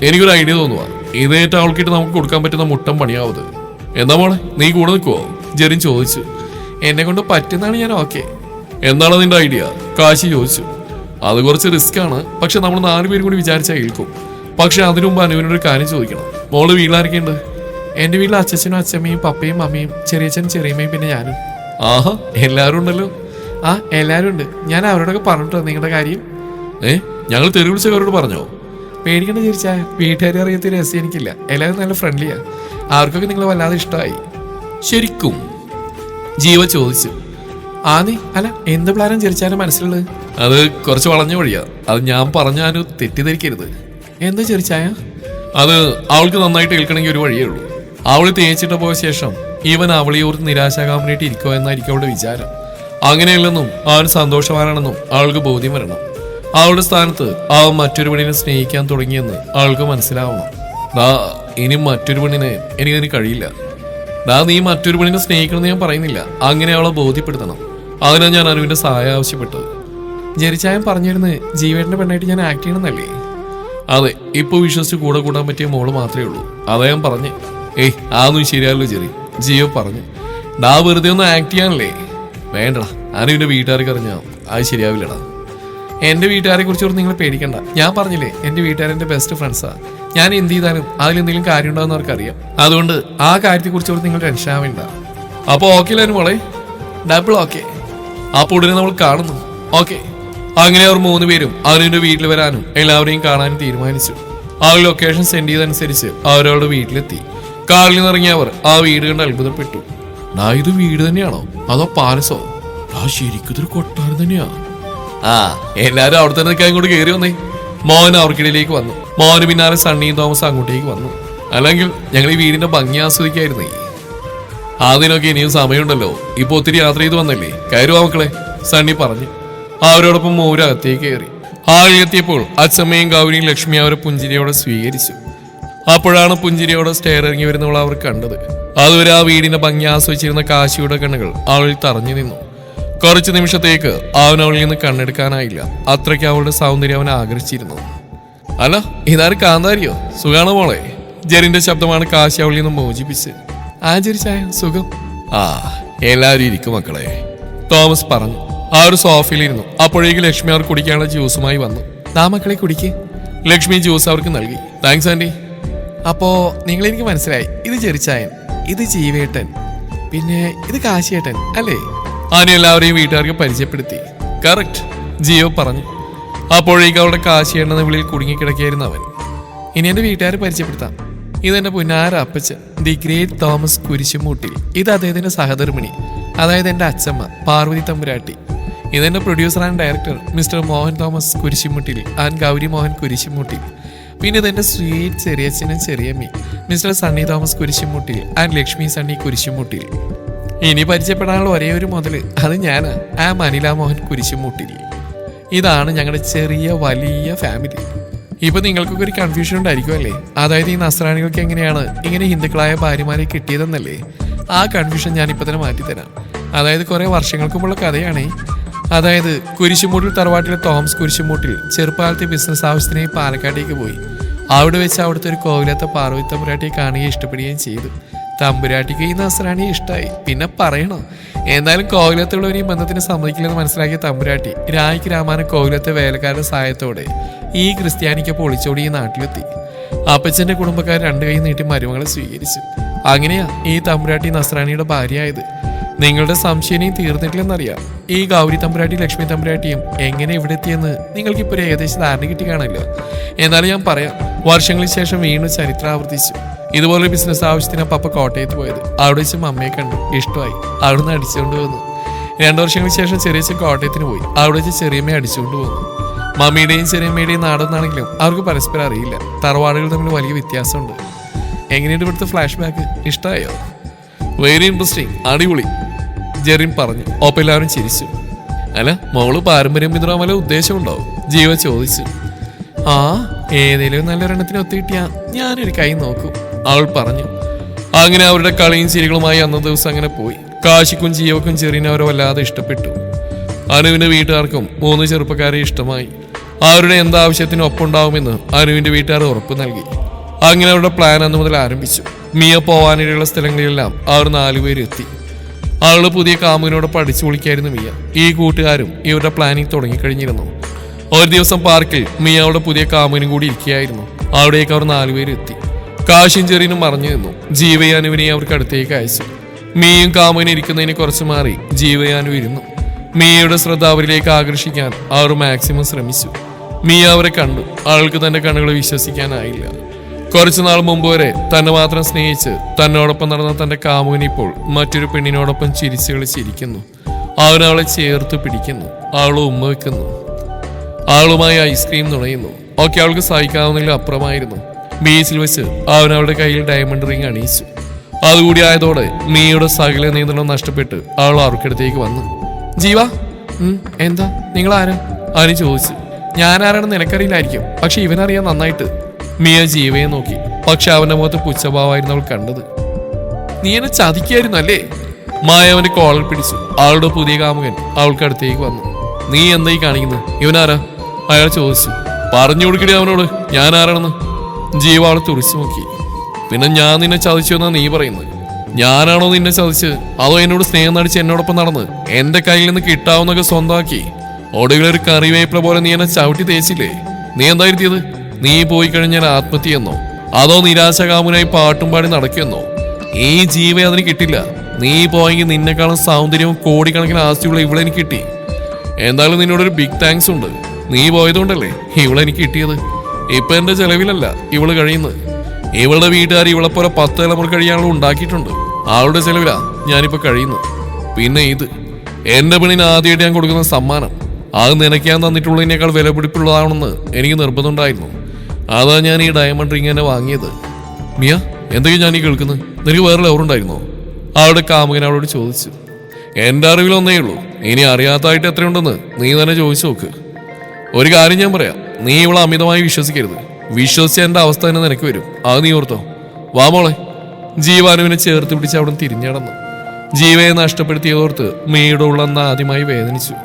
എനിക്കൊരു ഐഡിയ തോന്നുക. ഇതേറ്റ് അവൾക്കിട്ട് നമുക്ക് കൊടുക്കാൻ പറ്റുന്ന മുട്ടം പണിയാവത്. എന്താ മോളെ, നീ കൂടെ നിൽക്കുവോ? ജെറിൻ ചോദിച്ചു. എന്നെ കൊണ്ട് പറ്റുന്നതാണ് ഞാൻ ഓക്കെ. എന്താണ് നിന്റെ ഐഡിയ? കാശി ചോദിച്ചു. അത് കുറച്ച് റിസ്ക് ആണ്, പക്ഷെ നമ്മൾ 4 പേരും കൂടി വിചാരിച്ചാൽ കേൾക്കും. പക്ഷെ അതിനു മുമ്പ് അനുവിനൊരു കാര്യം ചോദിക്കണം. മോള് വീട്ടിലാരൊക്കെയുണ്ട്? എന്റെ വീട്ടിൽ അച്ഛനും അച്ഛമ്മയും പപ്പയും അമ്മയും ചെറിയച്ഛനും ചെറിയമ്മയും പിന്നെ ഞാനും. എല്ലാവരും ഉണ്ടല്ലോ. എല്ലാവരും ഉണ്ട്. ഞാൻ അവരോടൊക്കെ പറഞ്ഞിട്ടോ നിങ്ങളുടെ കാര്യം? ഞങ്ങൾ തെറി വിളിച്ചവരോട് പറഞ്ഞോ? പേടിക്കണ്ട ചോദിച്ചാ, വീട്ടുകാരെ അറിയാത്ത രസം എനിക്കില്ല. എല്ലാവരും നല്ല ഫ്രണ്ട്ലിയാ. അവർക്കൊക്കെ നിങ്ങൾ വല്ലാതെ ഇഷ്ടമായി. ശരിക്കും? ജീവ ചോദിച്ചു. നീ അല്ല, എന്ത് പ്ലാനും ചെറിച്ചാലും മനസ്സിലുള്ളത്? അത് കുറച്ച് വളഞ്ഞ വഴിയാ. അത് ഞാൻ പറഞ്ഞാലും തെറ്റിദ്ധരിക്കരുത്. എന്താ ചെറിച്ചായ? അത് അവൾക്ക് നന്നായിട്ട് കേൾക്കണമെങ്കിൽ ഒരു വഴിയേ ഉള്ളൂ. അവൾ തേച്ചിട്ട് പോയ ശേഷം ഇവൻ അവളെ ഓർത്ത് നിരാശാകാമനായിട്ട് ഇരിക്കുക എന്നായിരിക്കും അവളുടെ വിചാരം. അങ്ങനെയല്ലെന്നും അവൻ സന്തോഷവാനാണെന്നും അവൾക്ക് ബോധ്യം വരണം. അവളുടെ സ്ഥാനത്ത് അവൻ മറ്റൊരു പെണ്ണിനെ സ്നേഹിക്കാൻ തുടങ്ങിയെന്ന് അവൾക്ക് മനസ്സിലാവണം. ഇനി മറ്റൊരു പെണ്ണിനെ എനിക്കതിന് കഴിയില്ല. നീ മറ്റൊരു പെണ്ണിനെ സ്നേഹിക്കണമെന്ന് ഞാൻ പറയുന്നില്ല. അങ്ങനെ അവളെ ബോധ്യപ്പെടുത്തണം. അതിനാണ് ഞാൻ അനുവിന്റെ സഹായം ആവശ്യപ്പെട്ടത്. ജെറിച്ചായൻ പറഞ്ഞിരുന്നത് ജീവേട്ടന്റെ പെണ്ണായിട്ട് ഞാൻ ആക്ട് ചെയ്യണമെന്നല്ലേ? അതെ, ഇപ്പൊ വിശ്വസിച്ച് കൂടെ കൂടാൻ പറ്റിയ മോള് മാത്രമേ ഉള്ളൂ. അതാ ഞാൻ പറഞ്ഞേ. അതൊന്നും ശരിയല്ലോ ജെറി, ജിയോ പറഞ്ഞു. വെറുതെ ഒന്ന് ആക്ട് ചെയ്യാനല്ലേ? വേണ്ടടാ, അനുവിന്റെ വീട്ടുകാർക്ക് അറിഞ്ഞാൽ അത് ശരിയാവില്ലടാ. എന്റെ വീട്ടുകാരെ കുറിച്ചോട് നിങ്ങൾ പേടിക്കണ്ട. ഞാൻ പറഞ്ഞില്ലേ എന്റെ വീട്ടുകാരെന്റെ ബെസ്റ്റ് ഫ്രണ്ട്സാ. ഞാൻ എന്ത് ചെയ്താലും അതിലെന്തെങ്കിലും കാര്യം ഉണ്ടാവുന്ന അവർക്കറിയാം. അതുകൊണ്ട് ആ കാര്യത്തെ കുറിച്ചോട് നിങ്ങൾ ടെൻഷൻ ആവേണ്ട. അപ്പൊ ഓക്കെ അല്ലേ മോളെ? Double okay. അപ്പൊ ഉടനെ നമ്മൾ കാണുന്നു. ഓക്കെ. അങ്ങനെ അവർ 3 പേരും അനുവിന്റെ വീട്ടിൽ വരാനും എല്ലാവരെയും കാണാനും തീരുമാനിച്ചു. ആ ലൊക്കേഷൻ സെൻഡ് ചെയ്തനുസരിച്ച് അവരവരുടെ വീട്ടിലെത്തി. കാറിൽ നിന്നിറങ്ങിയ അവർ ആ വീട് കണ്ട് അത്ഭുതപ്പെട്ടു. ഇത് വീട് തന്നെയാണോ അതോ പാലസോ? ശരിക്കും ഇതൊരു കൊട്ടാരം തന്നെയാ. എല്ലാരും അവിടെ തന്നെ ഇങ്ങോട്ട് കയറി വന്നേ. മോഹൻ അവർക്കിടയിലേക്ക് വന്നു. മോഹന് പിന്നാലെ സണ്ണിയും തോമസ് അങ്ങോട്ടേക്ക് വന്നു. അല്ലെങ്കിൽ ഞങ്ങൾ ഈ വീടിന്റെ ഭംഗി ആസ്വദിക്കായിരുന്നേ. അതിനൊക്കെ ഇനിയും സമയമുണ്ടല്ലോ. ഇപ്പൊ ഒത്തിരി യാത്ര ചെയ്ത് വന്നല്ലേ, കയറുവാ മക്കളെ, സണ്ണി പറഞ്ഞു. അവരോടൊപ്പം മോരകത്തേക്ക് കയറി. ആഴെത്തിയപ്പോൾ അച്ഛമ്മയും ഗൗരിയും ലക്ഷ്മി അവരെ പുഞ്ചിരിയോടെ സ്വീകരിച്ചു. അപ്പോഴാണ് പുഞ്ചിരിയോടെ സ്റ്റെയർ ഇറങ്ങി വരുന്നവൾ അവർ കണ്ടത്. അതുവരെ ആ വീടിന്റെ ഭംഗി ആസ്വദിച്ചിരുന്ന കാശിയുടെ കണ്ണുകൾ അവളിൽ തറഞ്ഞു നിന്നു. കുറച്ചു നിമിഷത്തേക്ക് അവൻ അവളിൽ നിന്ന് കണ്ണെടുക്കാനായില്ല. അത്രയ്ക്ക് അവളുടെ സൗന്ദര്യം അവൻ ആഗ്രഹിച്ചിരുന്നു. അല്ല, ഇതാര് കാന്താരിയോ? സുഖാണോ മോളെ? ജെറിന്റെ ശബ്ദമാണ് കാശി അവളിൽ നിന്ന് മോചിപ്പിച്ച്. ജെറി ചായ സുഖം. എല്ലാവരും ഇരിക്കും മക്കളെ, തോമസ് പറഞ്ഞു. ആ ഒരു സോഫയിലിരുന്നു. അപ്പോഴേക്ക് ലക്ഷ്മി അവർ കുടിക്കാനുള്ള ജ്യൂസുമായി വന്നു. മക്കളെ കുടിക്ക്. ലക്ഷ്മി ജ്യൂസ് അവർക്ക് നൽകി. Thanks aunty. അപ്പോ നിങ്ങളെനിക്ക് മനസ്സിലായി. ഇത് ചെറിച്ചായൻ, ഇത് ജീവേട്ടൻ, പിന്നെ ഇത് കാശിയേട്ടൻ അല്ലേ? ആന എല്ലാവരെയും വീട്ടുകാർക്ക് പരിചയപ്പെടുത്തി. കറക്റ്റ്, ജിയോ പറഞ്ഞു. അപ്പോഴേക്കും അവളുടെ കാശിയേണ്ടെന്ന വിളിയിൽ കുടുങ്ങിക്കിടക്കുകയായിരുന്നു അവൻ. ഇനി എന്റെ വീട്ടുകാരെ പരിചയപ്പെടുത്താം. ഇതെന്റെ പുന്നാര അപ്പച്ചൻ, ദി ഗ്രേറ്റ് തോമസ് കുരിശുമൂട്ടിൽ. ഇത് അദ്ദേഹത്തിന്റെ സഹധർമ്മിണി, അതായത് എന്റെ അച്ഛമ്മ പാർവതി തമ്പുരാട്ടി. ഇതെന്റെ producer and director mister Mohan Thomas Kurishumoottil and Gauri Mohan Kurishumoottil. പിന്നെ ഇതെന്റെ സ്വീറ്റ് ചെറിയച്ഛനും ചെറിയമ്മി മിസ്റ്റർ സണ്ണി തോമസ് കുരിശുമുട്ടിൽ ആൻഡ് ലക്ഷ്മി സണ്ണി കുരിശുമുട്ടിൽ. ഇനി പരിചയപ്പെടാനുള്ള ഒരേ ഒരു മുതല് അത് ഞാനാ, അനില മോഹൻ കുരിശുമുട്ടിൽ. ഇതാണ് ഞങ്ങളുടെ ചെറിയ വലിയ ഫാമിലി. ഇപ്പൊ നിങ്ങൾക്കൊക്കെ ഒരു കൺഫ്യൂഷൻ ഉണ്ടായിരിക്കും അല്ലേ? അതായത് ഈ നസ്രാണികൾക്ക് എങ്ങനെയാണ് ഇങ്ങനെ ഹിന്ദുക്കളായ ഭാര്യമാരെ കിട്ടിയതെന്നല്ലേ? ആ കൺഫ്യൂഷൻ ഞാൻ ഇപ്പൊ തന്നെ മാറ്റിത്തരാം. അതായത് കുറെ വർഷങ്ങൾക്ക് മുമ്പുള്ള കഥയാണേ. അതായത് കുരിശുമൂട്ടിൽ തറവാട്ടിലെ തോമസ് കുരിശുമൂട്ടിൽ ചെറുപ്പകാലത്തെ ബിസിനസ് ആവശ്യത്തിനായി പാലക്കാട്ടേക്ക് പോയി. അവിടെ വെച്ച് അവിടുത്തെ ഒരു കോവിലത്തെ പാർവതി തമ്പുരാട്ടിയെ കാണുകയും ഇഷ്ടപ്പെടുകയും ചെയ്തു. തമ്പുരാട്ടിക്ക് ഈ നസ്രാണിയെ ഇഷ്ടമായി, പിന്നെ പറയണോ? എന്നാലും കോവിലത്തുള്ളവർ ഈ ബന്ധത്തിന് സമ്മതിക്കില്ലെന്ന് മനസ്സിലാക്കിയ തമ്പുരാട്ടി രായ്ക്ക് രാമാന കോവിലത്തെ വേലക്കാരുടെ സഹായത്തോടെ ഈ ക്രിസ്ത്യാനിക്കൊപ്പം ഒളിച്ചോടി ഈ നാട്ടിലെത്തി. അപ്പച്ചന്റെ കുടുംബക്കാർ 2 കൈ നീട്ടി മരുമകളെ സ്വീകരിച്ചു. അങ്ങനെയാ ഈ തമ്പുരാട്ടി നസ്രാണിയുടെ ഭാര്യയായത്. നിങ്ങളുടെ സംശയം തീർന്നിട്ടില്ലെന്നറിയാം. ഈ ഗൗരി തമ്പുരാട്ടി ലക്ഷ്മി തമ്പുരാട്ടിയും എങ്ങനെ ഇവിടെ എത്തിയെന്ന് നിങ്ങൾക്കിപ്പോൾ ഒരു ഏകദേശം ധാരണ കിട്ടി കാണല്ലോ. എന്നാലും ഞാൻ പറയാം, വർഷങ്ങൾക്ക് ശേഷം വീണ്ടും ചരിത്രം ആവർത്തിച്ചു. ഇതുപോലെ ബിസിനസ് ആവശ്യത്തിന് പപ്പ കോട്ടയത്ത് പോയത്. അവിടെ വെച്ച് മമ്മയെ കണ്ടു, ഇഷ്ടമായി. അവിടുന്ന് അടിച്ചുകൊണ്ട് വന്നു. 2 വർഷങ്ങൾക്ക് ശേഷം ചെറിയച്ഛൻ കോട്ടയത്തിന് പോയി. അവിടെ വെച്ച് ചെറിയമ്മയെ അടിച്ചുകൊണ്ട് വന്നു. മമ്മിയുടെയും ചെറിയമ്മയുടെയും നാടൊന്നാണെങ്കിലും അവർക്ക് പരസ്പരം അറിയില്ല. തറവാടുകൾ തമ്മിൽ വലിയ വ്യത്യാസമുണ്ട്. എങ്ങനെയുണ്ട് ഇവിടുത്തെ ഫ്ലാഷ് ബാക്ക്? ഇഷ്ടമായോ? വെരി ഇൻട്രസ്റ്റിംഗ്, അടിപൊളി, ജെറിൻ പറഞ്ഞു. ഒപ്പം എല്ലാവരും ചിരിച്ചു. അല്ല, മോള് പാരമ്പര്യം പിന്തുടരാൻ വല്ല ഉദ്ദേശമുണ്ടോ? ജീവ ചോദിച്ചു. ഏതെങ്കിലും നല്ലൊരെണ്ണത്തിന് ഒത്തുകിട്ടിയാ ഞാനൊരു കൈ നോക്കും, അവൾ പറഞ്ഞു. അങ്ങനെ അവരുടെ കളിയും ചിരികളുമായി അന്ന ദിവസം അങ്ങനെ പോയി. കാശിക്കും ജീവക്കും ചെറിയനെ അവരെ വല്ലാതെ ഇഷ്ടപ്പെട്ടു. അനുവിന്റെ വീട്ടുകാർക്കും 3 ചെറുപ്പക്കാരെ ഇഷ്ടമായി. അവരുടെ എന്താവശ്യത്തിനും ഒപ്പുണ്ടാവുമെന്ന് അനുവിന്റെ വീട്ടുകാർ ഉറപ്പ് നൽകി. അങ്ങനെ അവരുടെ പ്ലാൻ അന്ന് മുതൽ ആരംഭിച്ചു. മിയ പോവാനിടയുള്ള സ്ഥലങ്ങളിലെല്ലാം അവർ 4 പേര് എത്തി. അവള് പുതിയ കാമുവിനോടൊപ്പം അടിച്ചു പൊളിക്കായിരുന്നു മിയ. ഈ കൂട്ടുകാരും ഇവരുടെ പ്ലാനിങ് തുടങ്ങിക്കഴിഞ്ഞിരുന്നു. ഒരു ദിവസം പാർക്കിൽ മിയ അവളുടെ പുതിയ കാമുവിനും കൂടി ഇരിക്കുകയായിരുന്നു. അവിടേക്ക് അവർ 4 പേര് എത്തി. കാശിയും ചെറിയനും മറഞ്ഞു നിന്നു. ജീവയാനുവിനെ അവർക്ക് അടുത്തേക്ക് അയച്ചു. മിയയും കാമുവിനെ ഇരിക്കുന്നതിന് കുറച്ച് മാറി ജീവയാനു ഇരുന്നു. മിയയുടെ ശ്രദ്ധ അവരിലേക്ക് ആകർഷിക്കാൻ അവർ മാക്സിമം ശ്രമിച്ചു. മിയ അവരെ കണ്ടു. അവൾക്ക് തന്റെ കണ്ണുകൾ വിശ്വസിക്കാനായില്ല. കുറച്ചു നാൾ മുമ്പ് വരെ തന്നെ മാത്രം സ്നേഹിച്ച് തന്നോടൊപ്പം നടന്ന തന്റെ കാമുവിന് ഇപ്പോൾ മറ്റൊരു പെണ്ണിനോടൊപ്പം ചിരിച്ചു കളിച്ചിരിക്കുന്നു. അവൻ അവളെ ചേർത്ത് പിടിക്കുന്നു. അവളെ ഉമ്മ വെക്കുന്നു. അവളുമായി ഐസ്ക്രീം നുണയുന്നു. ഒക്കെ അവൾക്ക് സഹിക്കാവുന്നതിലും അപ്പുറമായിരുന്നു. ബീച്ചിൽ വെച്ച് അവൻ അവളുടെ കയ്യിൽ ഡയമണ്ട് റിംഗ് അണിയിച്ചു. അതുകൂടി ആയതോടെ മിയയുടെ സകല നിയന്ത്രണം നഷ്ടപ്പെട്ട് അവൾ അവർക്കടുത്തേക്ക് വന്നു. ജീവ, എന്താ, നിങ്ങൾ ആരാ? അവന് ചോദിച്ചു. ഞാൻ ആരാണെന്ന് നിനക്കറിയില്ലായിരിക്കും, പക്ഷെ ഇവനറിയാൻ നന്നായിട്ട്. മിയ ജീവയെ നോക്കി. പക്ഷെ അവന്റെ മുഖത്ത് പുച്ഛഭാവമായിരുന്നു അവൾ കണ്ടത്. നീ എന്നെ ചതിക്കായിരുന്നു അല്ലേ? മായ അവന്റെ കോളർ പിടിച്ചു. അവളുടെ പുതിയ കാമുകൻ അവൾക്കടുത്തേക്ക് വന്നു. നീ എന്തായി കാണിക്കുന്നത്? ഇവനാരാ? അയാൾ ചോദിച്ചു. പറഞ്ഞു കൊടുക്കടി അവനോട് ഞാൻ ആരാണെന്ന്. ജീവ അവളെ തുറിച്ചു നോക്കി. പിന്നെ ഞാൻ നിന്നെ ചതിച്ചു എന്നാ നീ പറയുന്നത്? ഞാനാണോ നിന്നെ ചതിച്ച് അതോ എന്നോട് സ്നേഹം നടിച്ച് എന്നോടൊപ്പം നടന്ന് എന്റെ കയ്യിൽ നിന്ന് കിട്ടാവുന്നൊക്കെ സ്വന്തമാക്കി ഒടുവിലൊരു കറിവേപ്പില പോലെ നീ എന്നെ ചവിട്ടി തേച്ചില്ലേ? നീ എന്തായിരുത്തിയത്? നീ പോയി കഴിഞ്ഞാൽ ആത്മഹത്യ എന്നോ അതോ നിരാശകാമുനായി പാട്ടും പാടി നടക്കുമെന്നോ? ഈ ജീവൻ അതിന് കിട്ടില്ല. നീ പോയെങ്കിൽ നിന്നെക്കാളും സൗന്ദര്യവും കോടിക്കണക്കിന് ആസ്തിയുള്ള ഇവിടെ എനിക്ക് കിട്ടി. എന്തായാലും നിന്നോടൊരു ബിഗ് താങ്ക്സ് ഉണ്ട്. നീ പോയതുകൊണ്ടല്ലേ ഇവളെ എനിക്ക് കിട്ടിയത്. ഇപ്പൊ എന്റെ ചെലവിലല്ല ഇവള് കഴിയുന്നത്. ഇവളുടെ വീട്ടുകാർ ഇവളെ പോലെ 10 തലമുറ കഴിയാനുള്ള ഉണ്ടാക്കിയിട്ടുണ്ട്. ആളുടെ ചെലവിലാ ഞാനിപ്പോ കഴിയുന്നത്. പിന്നെ ഇത് എന്റെ പെണ്ണിന് ആദ്യമായിട്ട് ഞാൻ കൊടുക്കുന്ന സമ്മാനം. അത് നിനക്ക് ഞാൻ തന്നിട്ടുള്ളതിനേക്കാൾ വിലപിടിപ്പുള്ളതാണെന്ന് എനിക്ക് നിർബന്ധമുണ്ടായിരുന്നു. അതാ ഞാൻ ഈ ഡയമണ്ട് റിങ് തന്നെ വാങ്ങിയത്. മിയ, എന്തൊക്കെയാ ഞാൻ ഈ കേൾക്കുന്നത്? നിനക്ക് വേറെ ലവറുണ്ടായിരുന്നോ? അവളുടെ കാമുകൻ അവളോട് ചോദിച്ചു. എന്റെ അറിവിലൊന്നേ ഉള്ളൂ. ഇനി അറിയാത്തതായിട്ട് എത്രയുണ്ടെന്ന് നീ തന്നെ ചോദിച്ചു നോക്ക്. ഒരു കാര്യം ഞാൻ പറയാം, നീ ഇവളെ അമിതമായി വിശ്വസിക്കരുത്. വിശ്വസിച്ച എന്റെ അവസ്ഥ തന്നെ നിനക്ക് വരും. അത് നീ ഓർത്തോ. വാ മോളെ. ജീവാനുവിനെ ചേർത്ത് പിടിച്ച് അവിടെ തിരിഞ്ഞടന്നു. ജീവയെ നഷ്ടപ്പെടുത്തിയതോർത്ത് മിയയുടെ ഉള്ളെന്ന് ആദ്യമായി വേദനിച്ചു.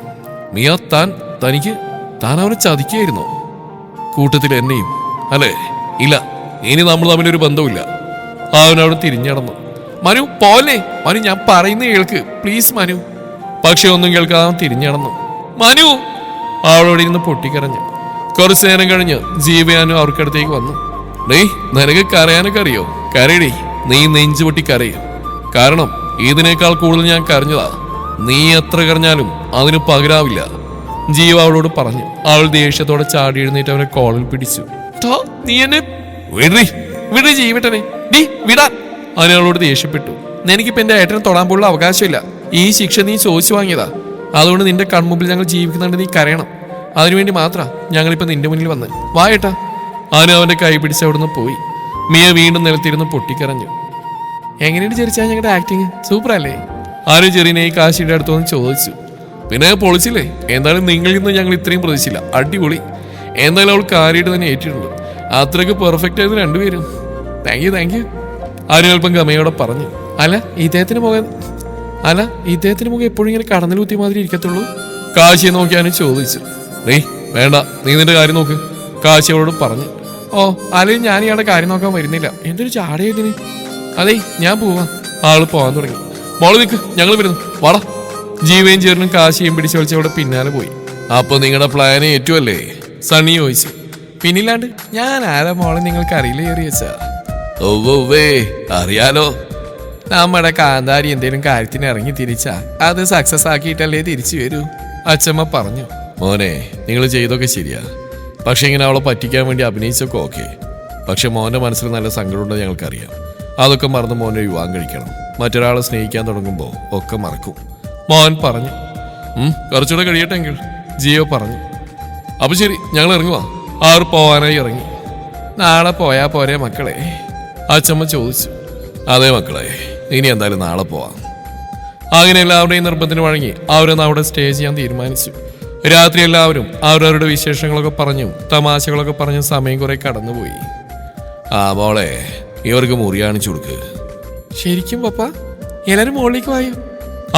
മിയ, താൻ അവനെ ചതിക്കുകയായിരുന്നോ? കൂട്ടത്തിൽ എന്നെയും അല്ലേ? ഇല്ല, ഇനി നമ്മൾ തമ്മിലൊരു ബന്ധവുമില്ല. അവനവിടെ തിരിഞ്ഞടന്നു. മനു പോലെ, മനു ഞാൻ പറയുന്ന കേൾക്ക് പ്ലീസ് മനു. പക്ഷെ ഒന്നും കേൾക്കാതെ തിരിഞ്ഞടന്നു. മനു അവളോട് ഇരുന്ന് പൊട്ടിക്കരഞ്ഞു. കുറച്ചു നേരം കഴിഞ്ഞ് ജീവയാനും അവർക്കടുത്തേക്ക് വന്നു. ഡേ, നിനക്ക് കരയാനൊക്കെ അറിയോ? കരയടി, നീ നെഞ്ചു പൊട്ടി കരയും. കാരണം ഇതിനേക്കാൾ കൂടുതൽ ഞാൻ കരഞ്ഞതാ. നീ എത്ര കരഞ്ഞാലും അതിന് പകരാവില്ല. ജീവ അവളോട് പറഞ്ഞു. അവൾ ദേഷ്യത്തോടെ ചാടി എഴുന്നേറ്റ് അവനെ കോളിൽ പിടിച്ചു. നീ എന്നെ വിടറി ജീവട്ടനെ, ഡീ വിടാൻ. അവനവളോട് ദേഷ്യപ്പെട്ടു. എനിക്കിപ്പോ എന്റെ ഏട്ടനെ തൊടാൻ പോലുള്ള അവകാശമില്ല. ഈ ശിക്ഷ നീ ചോദിച്ചു വാങ്ങിയതാ. അതുകൊണ്ട് നിന്റെ കൺമുമ്പിൽ ഞങ്ങൾ ജീവിക്കുന്നുണ്ട്, നീ കരയണം. അതിനുവേണ്ടി മാത്രം ഞങ്ങളിപ്പോ നിന്റെ മുന്നിൽ വന്ന് വായേട്ടാ. അവന്റെ കൈ പിടിച്ച് അവിടുന്ന് പോയി. മിയ വീണ്ടും നിലത്തിരുന്ന് പൊട്ടിക്കരഞ്ഞു. എങ്ങനെയാണ് ചെറിച്ചാ ഞങ്ങളുടെ ആക്ടിങ്? സൂപ്പർ അല്ലേ? ആരും ചെറിയനെ ഈ കാശിയുടെ അടുത്തൊന്ന് ചോദിച്ചു. പിന്നെ പൊളിച്ചില്ലേ? എന്തായാലും നിങ്ങളിൽ നിന്ന് ഞങ്ങൾ ഇത്രയും പ്രതീക്ഷിച്ചില്ല. അടിപൊളി. എന്തായാലും അവൾ കാര്യമായിട്ട് തന്നെ ഏറ്റിട്ടുണ്ട്. അത്രയ്ക്ക് പെർഫെക്റ്റ് ആയിരുന്നു രണ്ടുപേരും. Thank you. ആരും അല്പം ഗമയോടെ പറഞ്ഞു. അല്ല ഇദ്ദേഹത്തിന് മുഖം എപ്പോഴും ഇങ്ങനെ കടന്നൽ കുത്തിയ മാതിരി ഇരിക്കത്തുള്ളൂ? കാശിയെ നോക്കിയാനും ചോദിച്ചു. വേണ്ട, നീ നിന്റെ കാര്യം നോക്ക്, കാശി അവളോട് പറഞ്ഞു. ഓ, അല്ലെങ്കിൽ ഞാൻ ഇയാളുടെ കാര്യം നോക്കാൻ വരുന്നില്ല. എന്തൊരു ചാടയതിന്. അതെ, ഞാൻ പോവാ. ആള് പോവാൻ തുടങ്ങി. മോള് നിൽക്ക്, ഞങ്ങൾ വരുന്നു, വാടാ. ജീവയും ചേർന്നും കാശിയും പിടിച്ചു വലിച്ചവിടെ പിന്നാലെ പോയി. അപ്പൊ നിങ്ങളുടെ പ്ലാൻ ഏറ്റുമല്ലേ? സണ്ണി ചോദിച്ചു. പിന്നില്ലാണ്ട്. ഞാൻ ആരാ മോളെ നിങ്ങൾക്ക് അറിയില്ല ഏറിയച്ചാ? ഓവേ, അറിയാലോ. നമ്മുടെ കാന്താരി എന്തേലും കാര്യത്തിന് ഇറങ്ങി തിരിച്ചാ അത് സക്സസ് ആക്കിയിട്ടല്ലേ തിരിച്ചു വരൂ, അച്ഛമ്മ പറഞ്ഞു. മോനെ, നിങ്ങൾ ചെയ്തൊക്കെ ശരിയാ. പക്ഷെ ഇങ്ങനെ അവളെ പറ്റിക്കാൻ വേണ്ടി അഭിനയിച്ചൊക്കെ ഓക്കെ. പക്ഷെ മോന്റെ മനസ്സിൽ നല്ല സങ്കടമുണ്ടെന്ന് ഞങ്ങൾക്കറിയാം. അതൊക്കെ മറന്ന് മോനെ വിവാഹം കഴിക്കണം. മറ്റൊരാളെ സ്നേഹിക്കാൻ തുടങ്ങുമ്പോൾ ഒക്കെ മറക്കും, മോൻ പറഞ്ഞു. കുറച്ചുകൂടെ കഴിയട്ടെങ്കിൽ, ജിയോ പറഞ്ഞു. അപ്പൊ ശരി, ഞങ്ങൾ ഇറങ്ങുവാ. ആറ് പോവാനായി ഇറങ്ങി. നാളെ പോയാ പോരെ മക്കളെ? അച്ഛമ്മ ചോദിച്ചു. അതെ മക്കളെ, ഇനി എന്തായാലും നാളെ പോവാം. അങ്ങനെ എല്ലാവരുടെയും നിർബന്ധത്തിന് വഴങ്ങി അവരൊന്ന് അവിടെ സ്റ്റേ ചെയ്യാൻ തീരുമാനിച്ചു. രാത്രി എല്ലാവരും അവരവരുടെ വിശേഷങ്ങളൊക്കെ പറഞ്ഞും തമാശകളൊക്കെ പറഞ്ഞും സമയം കുറെ കടന്നുപോയി. മോളെ, ഇവർക്ക് മുറി കാണിച്ചു കൊടുക്ക്. ശരിക്കും പപ്പ? എല്ലാരും മുകളിലേക്ക് പോയോ?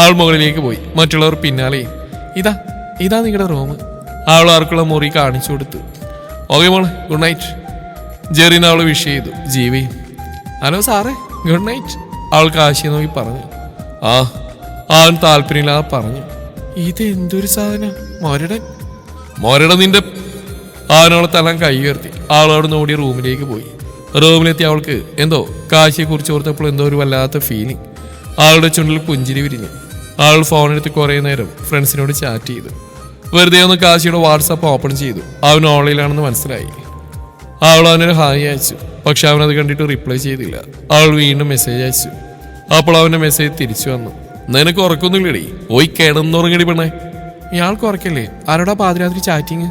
ആൾ മുകളിലേക്ക് പോയി, മറ്റുള്ളവർ പിന്നാലെയും. ഇതാ നിങ്ങളുടെ റൂം. ആൾ ആർക്കുള്ള മുറി കാണിച്ചു കൊടുത്തു. ഓക്കെ മോളെ, ഗുഡ് നൈറ്റ്. ജെറിൻ അവള് വിഷ് ചെയ്തു. ജീവിയും ഹലോ സാറേ, ഗുഡ് നൈറ്റ്. അവൾ കാശിയെ നോക്കി പറഞ്ഞു. അവൻ താല്പര്യമില്ലാതെ പറഞ്ഞു. ഇത് എന്തൊരു സാധനം? മൊരടൻ നിന്റെ. അവനവളെ തലാൻ കൈ ഉയർത്തി. ആളോട് നോടി റൂമിലേക്ക് പോയി. റൂമിലെത്തി അവൾക്ക് എന്തോ കാശിയെ കുറിച്ച് ഓർത്തപ്പോൾ എന്തോ ഒരു വല്ലാത്ത ഫീലിംഗ്. ആളുടെ ചുണ്ടിൽ പുഞ്ചിരി വിരിഞ്ഞു. ആൾ ഫോണെടുത്ത് കുറേ നേരം ഫ്രണ്ട്സിനോട് ചാറ്റ് ചെയ്തു. വെറുതെ ഒന്ന് കാശിയുടെ വാട്സാപ്പ് ഓപ്പൺ ചെയ്തു. അവൻ ഓൺലൈനിലാണെന്ന് മനസ്സിലായി. അവൾ അവനൊരു ഹായ് അയച്ചു. പക്ഷെ അവനത് കണ്ടിട്ട് റിപ്ലൈ ചെയ്തില്ല. അവൾ വീണ്ടും മെസ്സേജ് അയച്ചു. അപ്പോൾ അവന്റെ മെസ്സേജ് തിരിച്ചു വന്നു. നിനക്ക് ഉറക്കൊന്നുമില്ലടി, പോയി കിടന്നുറങ്ങടി പെണ്ണേ. ഇയാൾക്ക് ഉറക്കല്ലേ? ആരോടാ പാതിരാത്രി ചാറ്റിങ്?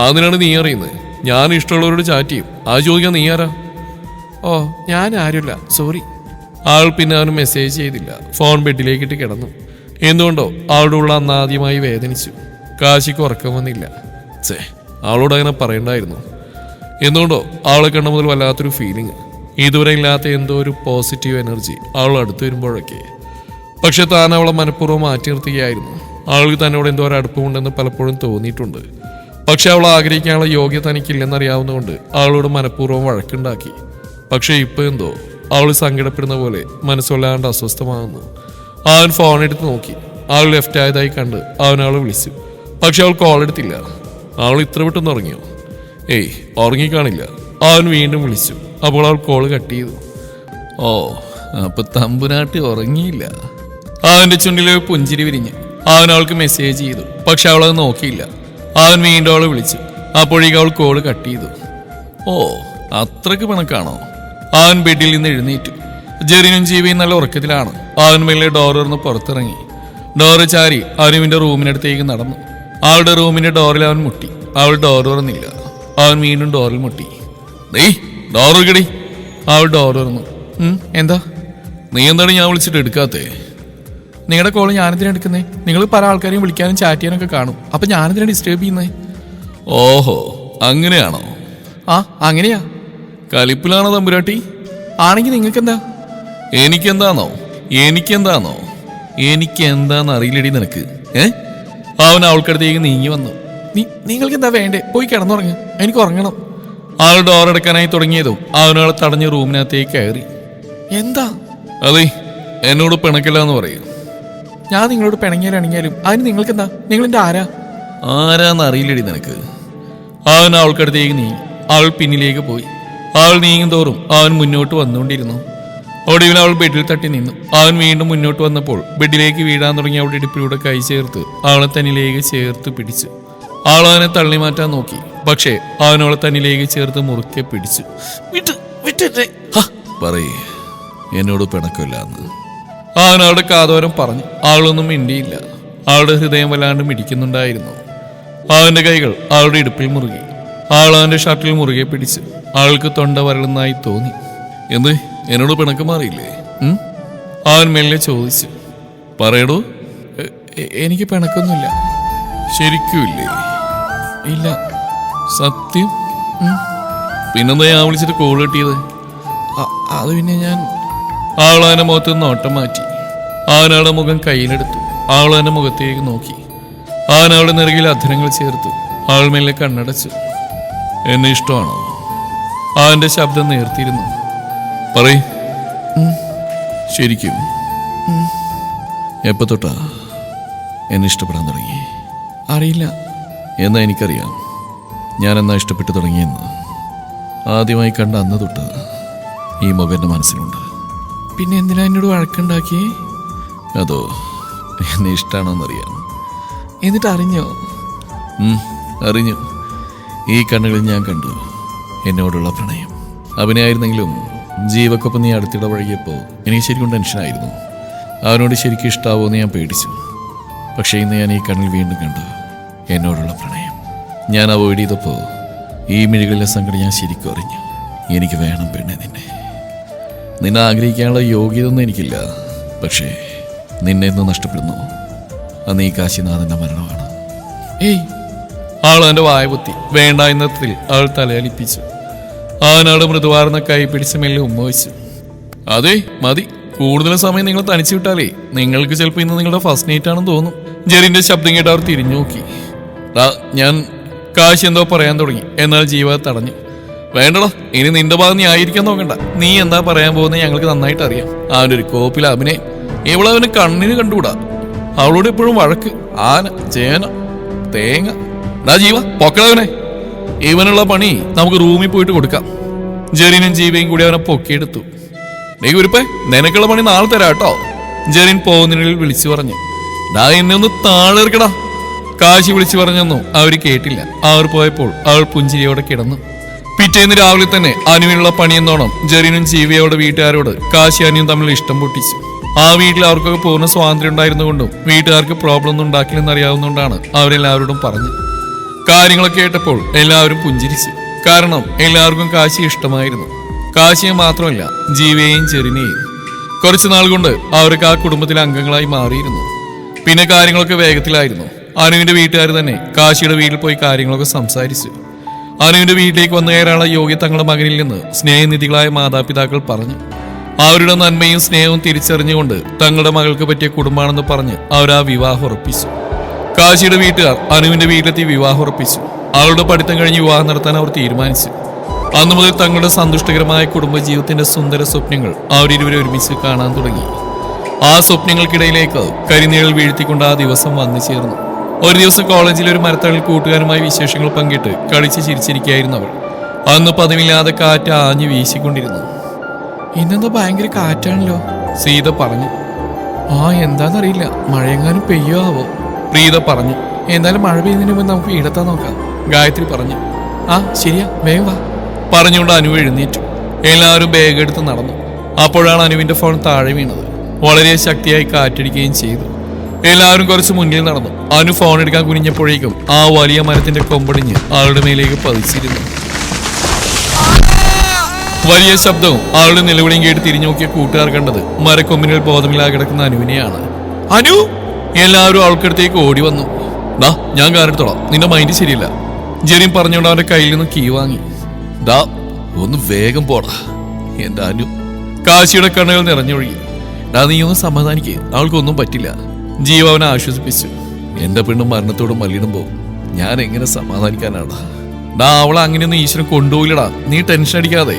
അതിനാണ് നീ അറിയുന്നത്. ഞാൻ ഇഷ്ടമുള്ളവരോട് ചാറ്റ് ചെയ്യും. അത് ചോദിക്കാൻ നീ ആരാ? ഓ, ഞാൻ ആരുമില്ല, സോറി. ആൾ പിന്നെ അവന് മെസ്സേജ് ചെയ്തില്ല. ഫോൺ ബെഡിലേക്കിട്ട് കിടന്നു. എന്തുകൊണ്ടോ അവളുടെ ഉള്ള അന്നാദ്യമായി വേദനിച്ചു. കാശിക്ക് ഉറക്കം വന്നില്ല. അവളോട് അങ്ങനെ പറയണ്ടായിരുന്നു. എന്തുകൊണ്ടോ അവളെ കണ്ട മുതൽ വല്ലാത്തൊരു ഫീലിംഗ്, ഇതുവരെ ഇല്ലാത്ത എന്തോ ഒരു പോസിറ്റീവ് എനർജി അവൾ അടുത്ത് വരുമ്പോഴൊക്കെ. പക്ഷെ താൻ അവളെ മനഃപൂർവ്വം മാറ്റി നിർത്തുകയായിരുന്നു. അവൾക്ക് തന്നോട് എന്തോ ഒരു അടുപ്പമുണ്ടെന്ന് പലപ്പോഴും തോന്നിയിട്ടുണ്ട്. പക്ഷെ അവൾ ആഗ്രഹിക്കാനുള്ള യോഗ്യത തനിക്കില്ലെന്നറിയാവുന്നതുകൊണ്ട് അവളോട് മനഃപൂർവ്വം വഴക്കുണ്ടാക്കി. പക്ഷെ ഇപ്പൊ എന്തോ അവൾ സങ്കടപ്പെടുന്ന പോലെ മനസ്സൊല്ലാണ്ട് അസ്വസ്ഥമാകുന്നു. അവൻ ഫോൺ എടുത്ത് നോക്കി. അവൾ ലെഫ്റ്റ് ആയതായി കണ്ട് അവൻ അവളെ വിളിച്ചു. പക്ഷെ അവൾ കോൾ എടുത്തില്ല. അവൾ ഇത്ര പെട്ടെന്ന് ഉറങ്ങിയോ? ഏയ്, ഉറങ്ങിക്കാണില്ല. അവൻ വീണ്ടും വിളിച്ചു. അപ്പോൾ അവൾ കോള് കട്ട് ചെയ്തു. ഓ, അപ്പൊ തമ്പുനാട്ടി ഉറങ്ങിയില്ല. അവന്റെ ചുണ്ടിലെ പുഞ്ചിരി വിരിഞ്ഞ് അവൻ അവൾക്ക് മെസ്സേജ് ചെയ്തു. പക്ഷെ അവളത് നോക്കിയില്ല. അവൻ വീണ്ടും അവളെ വിളിച്ചു. അപ്പോഴേക്കും അവൾ കോള് കട്ട് ചെയ്തു. ഓ, അത്രക്ക് പിണക്കാണോ? അവൻ ബെഡിൽ നിന്ന് എഴുന്നേറ്റു. ജെറിനും ജീവയും നല്ല ഉറക്കത്തിലാണ്. അവൻ മെല്ലെ ഡോർ തുറന്ന് പുറത്തിറങ്ങി. ഡോറ് ചാരി അനുവിന്റെ റൂമിനടുത്തേക്ക് നടന്നു. അവളുടെ റൂമിന്റെ ഡോറിൽ അവൻ മുട്ടി. അവൾ ഡോർ തുറന്നില്ല. അവൻ വീണ്ടും ഡോറിൽ മുട്ടി. നീ ഡോർ കടി. അവൾ ഡോർ തുറന്നു. എന്താ? നീ എന്താണ് ഞാൻ വിളിച്ചിട്ട് എടുക്കാത്തേ? നിങ്ങളുടെ കോള് ഞാനെന്തിനാ എടുക്കുന്നേ? നിങ്ങൾ പല ആൾക്കാരെയും വിളിക്കാനും ചാറ്റ് ചെയ്യാനൊക്കെ കാണും. അപ്പൊ ഞാനെന്തിനാ ഡിസ്റ്റർബ് ചെയ്യുന്നേ? ഓഹോ, അങ്ങനെയാണോ? ആ, അങ്ങനെയാ. കലിപ്പിലാണോ തമ്പുരാട്ടി? ആണെങ്കിൽ നിങ്ങൾക്കെന്താ? എനിക്കെന്താന്നോ? എനിക്കെന്താന്ന് അറിയില്ലടി നിനക്ക്. അവൻ അവൾക്കടുത്തേക്ക് നീങ്ങി വന്നു. നിങ്ങൾക്ക് എന്താ വേണ്ടേ? പോയി കിടന്നുറങ്ങ, എനിക്ക് ഉറങ്ങണം. അവൾ ഡോർ അടക്കാനായി തുടങ്ങിയതും അവനവളെ തടഞ്ഞ് റൂമിനകത്തേക്ക് കയറി. എന്താ? അതെ, എന്നോട് പിണക്കില്ലാന്ന് പറയും. ഞാൻ നിങ്ങളോട് പിണങ്ങിയാലും അതിന് നിങ്ങൾക്കെന്താ? നിങ്ങളെന്റെ ആരാന്ന് അറിയില്ലടി നിനക്ക്. അവൻ അവൾക്കടുത്തേക്ക് നീങ്ങി. അവൾ പിന്നിലേക്ക് പോയി. അവൾ നീങ്ങും തോറും അവൻ മുന്നോട്ട് വന്നുകൊണ്ടിരുന്നു. ഒടുവിൽ അവൾ ബെഡിൽ തട്ടി നിന്നു. അവൻ വീണ്ടും മുന്നോട്ട് വന്നപ്പോൾ ബെഡിലേക്ക് വീഴാൻ തുടങ്ങി അവളുടെ ഇടുപ്പിലൂടെ കൈ ചേർത്ത് അവളെ തന്നിലേക്ക് ചേർത്ത് പിടിച്ചു. അവൾ അവനെ തള്ളി മാറ്റാൻ നോക്കി. പക്ഷേ അവനവളെ തന്നിലേക്ക് ചേർത്ത് മുറുക്കെ പിടിച്ചു. പറയേ, എന്നോട് പിണക്കില്ലാന്ന് അവൻ അവളുടെ കാതോരം പറഞ്ഞു. അവളൊന്നും മിണ്ടിയില്ല. അവളുടെ ഹൃദയം വല്ലാണ്ട് മിടിക്കുന്നുണ്ടായിരുന്നു. അവന്റെ കൈകൾ അവളുടെ ഇടുപ്പിൽ മുറുകി. അവൾ അവന്റെ ഷർട്ടിൽ മുറുകെ പിടിച്ചു. അവൾക്ക് തൊണ്ട വരളുന്നായി തോന്നി. എന്ത്, എന്നോട് പിണക്ക് മാറിയില്ലേ? അവൻ മെല്ലെ ചോദിച്ചു. പറയടോ. എനിക്ക് പിണക്കൊന്നുമില്ല. ശരിക്കുമില്ലേ? ഇല്ല. സത്യം? പിന്നെന്താ ഞാൻ വിളിച്ചിട്ട് കോൾ കിട്ടിയത്? അത് പിന്നെ ഞാൻ... അവൾ അവന്റെ മുഖത്ത് നിന്ന് നോട്ടം മാറ്റി. അവനവളുടെ മുഖം കയ്യിലെടുത്തു. അവൾ അവന്റെ മുഖത്തേക്ക് നോക്കി. അവൻ അവളുടെ നെറുകിൽ അധരങ്ങൾ ചേർത്തു. അവൾ മെല്ലെ കണ്ണടച്ചു. എന്നെ ഇഷ്ടമാണോ? അവന്റെ ശബ്ദം നേർത്തിരുന്നു. പറയ്. ശരിക്കും? എപ്പോ തൊട്ടാ എന്നെ ഇഷ്ടപ്പെടാൻ തുടങ്ങി? അറിയില്ല. എന്നാ എനിക്കറിയാം ഞാൻ എന്നാ ഇഷ്ടപ്പെട്ടു തുടങ്ങിയെന്ന്. ആദ്യമായി കണ്ട അന്ന് തൊട്ട് ഈ മുഖം എൻ്റെ മനസ്സിലുണ്ട്. പിന്നെ എന്തിനാ എന്നോട് വഴക്കുണ്ടാക്കിയേ? അതോ എന്നെ ഇഷ്ടമാണോന്നറിയാം. എന്നിട്ട് അറിഞ്ഞോ? അറിഞ്ഞു. ഈ കണ്ണുകളിൽ ഞാൻ കണ്ടു എന്നോടുള്ള പ്രണയം. അഭിനയായിരുന്നെങ്കിലും ജീവക്കൊപ്പം നീ അടുത്തിട വഴകിയപ്പോൾ എനിക്ക് ശരിക്കും ടെൻഷനായിരുന്നു. അവനോട് ശരിക്കും ഇഷ്ടാവോന്ന് ഞാൻ പേടിച്ചു. പക്ഷേ ഇന്ന് ഞാൻ ഈ കണ്ണിൽ വീണ്ടും കണ്ടു എന്നോടുള്ള പ്രണയം. ഞാൻ അവോയ്ഡ് ചെയ്തപ്പോൾ ഈ മിഴികളിലെ സങ്കടം ഞാൻ ശരിക്കും അറിഞ്ഞു. എനിക്ക് വേണം പെണ്ണെ നിന്നെ ആഗ്രഹിക്കാനുള്ള യോഗ്യത ഒന്നും എനിക്കില്ല. പക്ഷേ നിന്നെ ഇന്ന് നഷ്ടപ്പെടുന്നു. അന്ന് ഈ കാശിനാഥൻ്റെ മരണമാണ്. ഏയ്! അവൾ എൻ്റെ വായ പൊത്തി. വേണ്ട എന്നത്തിൽ അവൾ തലയലിപ്പിച്ചു. അവനവളുടെ മൃദുവാർന്ന കൈ പിടിച്ച് മെല്ലെ ഉമ്മ വെച്ചു. അതെ, മതി. കൂടുതൽ സമയം നിങ്ങൾ തനിച്ചു വിട്ടാലേ നിങ്ങൾക്ക് ചിലപ്പോൾ ഇന്ന് നിങ്ങളുടെ ഫസ്റ്റ് നൈറ്റ് ആണെന്ന് തോന്നും. ജെറിന്റെ ശബ്ദം കേട്ട് അവർ തിരിഞ്ഞു നോക്കി. ഞാൻ കാശി എന്തോ പറയാൻ തുടങ്ങി. എന്നാൽ ജീവ തടഞ്ഞു. വേണ്ടടാ, ഇനി നിന്റെ ഭാഗം നീ ആയിരിക്കാൻ നോക്കണ്ട. നീ എന്താ പറയാൻ പോകുന്നത് ഞങ്ങൾക്ക് നന്നായിട്ട് അറിയാം. അവൻ്റെ ഒരു കോപ്പിൽ അഭിനയം ഇവളവന് കണ്ണിന് കണ്ടുകൂടാ. അവളോട് എപ്പോഴും വഴക്ക്. ആന, ചേന, തേങ്ങ. ജീവ പൊക്കളവനെ. ഇവനുള്ള പണി നമുക്ക് റൂമിൽ പോയിട്ട് കൊടുക്കാം. ജെറിനും ജീവയും കൂടി അവനെ പൊക്കിയെടുത്തു. നീ കുരിപ്പേ, നിനക്കുള്ള പണി നാളെ തരാം കേട്ടോ. ജെറിൻ പോകുന്നതിനുള്ളിൽ വിളിച്ചു പറഞ്ഞു. എന്നെ ഒന്ന് താഴെ ഇറക്കടാ. കാശി വിളിച്ചു പറഞ്ഞൊന്നും അവർ കേട്ടില്ല. അവർ പോയപ്പോൾ അവൾ പുഞ്ചിരിയോടെ കിടന്നു. പിറ്റേന്ന് രാവിലെ തന്നെ അനുവിനുള്ള പണിയെന്നോണം ജെറിനും ജീവയോടെ വീട്ടുകാരോട് കാശി അനുവും തമ്മിൽ ഇഷ്ടം പൊട്ടിച്ചു. ആ വീട്ടിൽ അവർക്കൊക്കെ പൂർണ്ണ സ്വാതന്ത്ര്യം ഉണ്ടായിരുന്നുകൊണ്ടും വീട്ടുകാർക്ക് പ്രോബ്ലം ഒന്നും ഉണ്ടാക്കില്ലെന്ന് അറിയാവുന്നതുകൊണ്ടാണ് അവരെല്ലാവരോടും പറഞ്ഞു. കാര്യങ്ങളൊക്കെ കേട്ടപ്പോൾ എല്ലാവരും പുഞ്ചിരിച്ചു. കാരണം എല്ലാവർക്കും കാശി ഇഷ്ടമായിരുന്നു. കാശിയെ മാത്രമല്ല, ജീവയെയും ജെറിനെയും. കുറച്ചു നാൾ കൊണ്ട് അവർക്ക് ആ കുടുംബത്തിലെ അംഗങ്ങളായി മാറിയിരുന്നു. പിന്നെ കാര്യങ്ങളൊക്കെ വേഗത്തിലായിരുന്നു. അനുവിന്റെ വീട്ടുകാർ തന്നെ കാശിയുടെ വീട്ടിൽ പോയി കാര്യങ്ങളൊക്കെ സംസാരിച്ചു. അനുവിന്റെ വീട്ടിലേക്ക് വന്നു കയറാനുള്ള യോഗ്യ തങ്ങളുടെ മകനിൽ നിന്ന് സ്നേഹനിധികളായ മാതാപിതാക്കൾ പറഞ്ഞു. അവരുടെ നന്മയും സ്നേഹവും തിരിച്ചറിഞ്ഞുകൊണ്ട് തങ്ങളുടെ മകൾക്ക് പറ്റിയ കുടുംബമാണെന്ന് പറഞ്ഞ് അവർ ആ വിവാഹം ഉറപ്പിച്ചു. കാശിയുടെ വീട്ടുകാർ അനുവിന്റെ വീട്ടിലെത്തി വിവാഹം ഉറപ്പിച്ചു. അവളുടെ പഠിത്തം കഴിഞ്ഞ് വിവാഹം നടത്താൻ അവർ തീരുമാനിച്ചു. അന്നു മുതൽ തങ്ങളുടെ സന്തുഷ്ടകരമായ കുടുംബജീവിതത്തിന്റെ സുന്ദര സ്വപ്നങ്ങൾ അവരിരുവരെ ഒരുമിച്ച് കാണാൻ തുടങ്ങി. ആ സ്വപ്നങ്ങൾക്കിടയിലേക്ക് കരിനിഴൽ വീഴ്ത്തിക്കൊണ്ട് ആ ദിവസം വന്നു ചേർന്നു. ഒരു ദിവസം കോളേജിൽ ഒരു മരത്തളിൽ കൂട്ടുകാരുമായി വിശേഷങ്ങൾ പങ്കിട്ട് കളിച്ച് ചിരിച്ചിരിക്കുകയായിരുന്നു അവർ. അന്ന് പതിവില്ലാതെ കാറ്റ് ആഞ്ഞു വീശിക്കൊണ്ടിരുന്നു. ഇന്നെന്തോ ഭയങ്കര കാറ്റാണല്ലോ, സീത പറഞ്ഞു. എന്താന്നറിയില്ല, മഴയെങ്ങാനും പെയ്യോ ആവോ, പ്രീത പറഞ്ഞു. എന്തായാലും മഴ പെയ്യുന്നതിന് മുമ്പ് നമുക്ക് വീടെത്താൻ നോക്കാം, ഗായത്രി പറഞ്ഞു. ശരിയാ, വേഗം വാ പറഞ്ഞുകൊണ്ട് അനു എഴുന്നേറ്റു. എല്ലാവരും ബാഗ് എടുത്ത് നടന്നു. അപ്പോഴാണ് അനുവിന്റെ ഫോൺ താഴെ വീണത്. വളരെ ശക്തിയായി കാറ്റടിക്കുകയും ചെയ്തു. എല്ലാവരും കുറച്ച് മുന്നിൽ നടന്നു. അനു ഫോൺ എടുക്കാൻ കുനിഞ്ഞപ്പോഴേക്കും ആ വലിയ മരത്തിന്റെ കൊമ്പടിഞ്ഞ് ആളുടെ മേലേക്ക് പതിച്ചിരുന്നു. വലിയ ശബ്ദവും ആളുടെ നിലവിളിയും കേട്ട് തിരിഞ്ഞു നോക്കിയ കൂട്ടുകാർ കണ്ടത് മരക്കൊമ്പിനിൽ ബോധമില്ലാതെ കിടക്കുന്ന അനുവിനെയാണ്. അനു! എല്ലാവരും ആൾക്കടുത്തേക്ക് ഓടി വന്നു. ഞാൻ കാരെടുത്തോളാം, നിന്റെ മൈൻഡ് ശരിയില്ല, ജെറിൻ പറഞ്ഞുകൊണ്ട് അവന്റെ കയ്യിൽ നിന്ന് കീ വാങ്ങി. ഒന്ന് വേഗം പോടാ എന്റെ അനു. കാശിയുടെ കണ്ണുകൾ നിറഞ്ഞൊഴുകി. നീ ഒന്ന് സമാധാനിക്ക്, അവൾക്കൊന്നും പറ്റില്ല, ജീവ അവനെ ആശ്വസിപ്പിച്ചു. എന്റെ പെണ്ണും മരണത്തോട് മല്ലിടുമ്പോ ഞാൻ എങ്ങനെ സമാധാനിക്കാനാടാ? അവളെ അങ്ങനെയൊന്നും ഈശ്വരൻ കൊണ്ടുപോയില്ലടാ, നീ ടെൻഷൻ അടിക്കാതെ.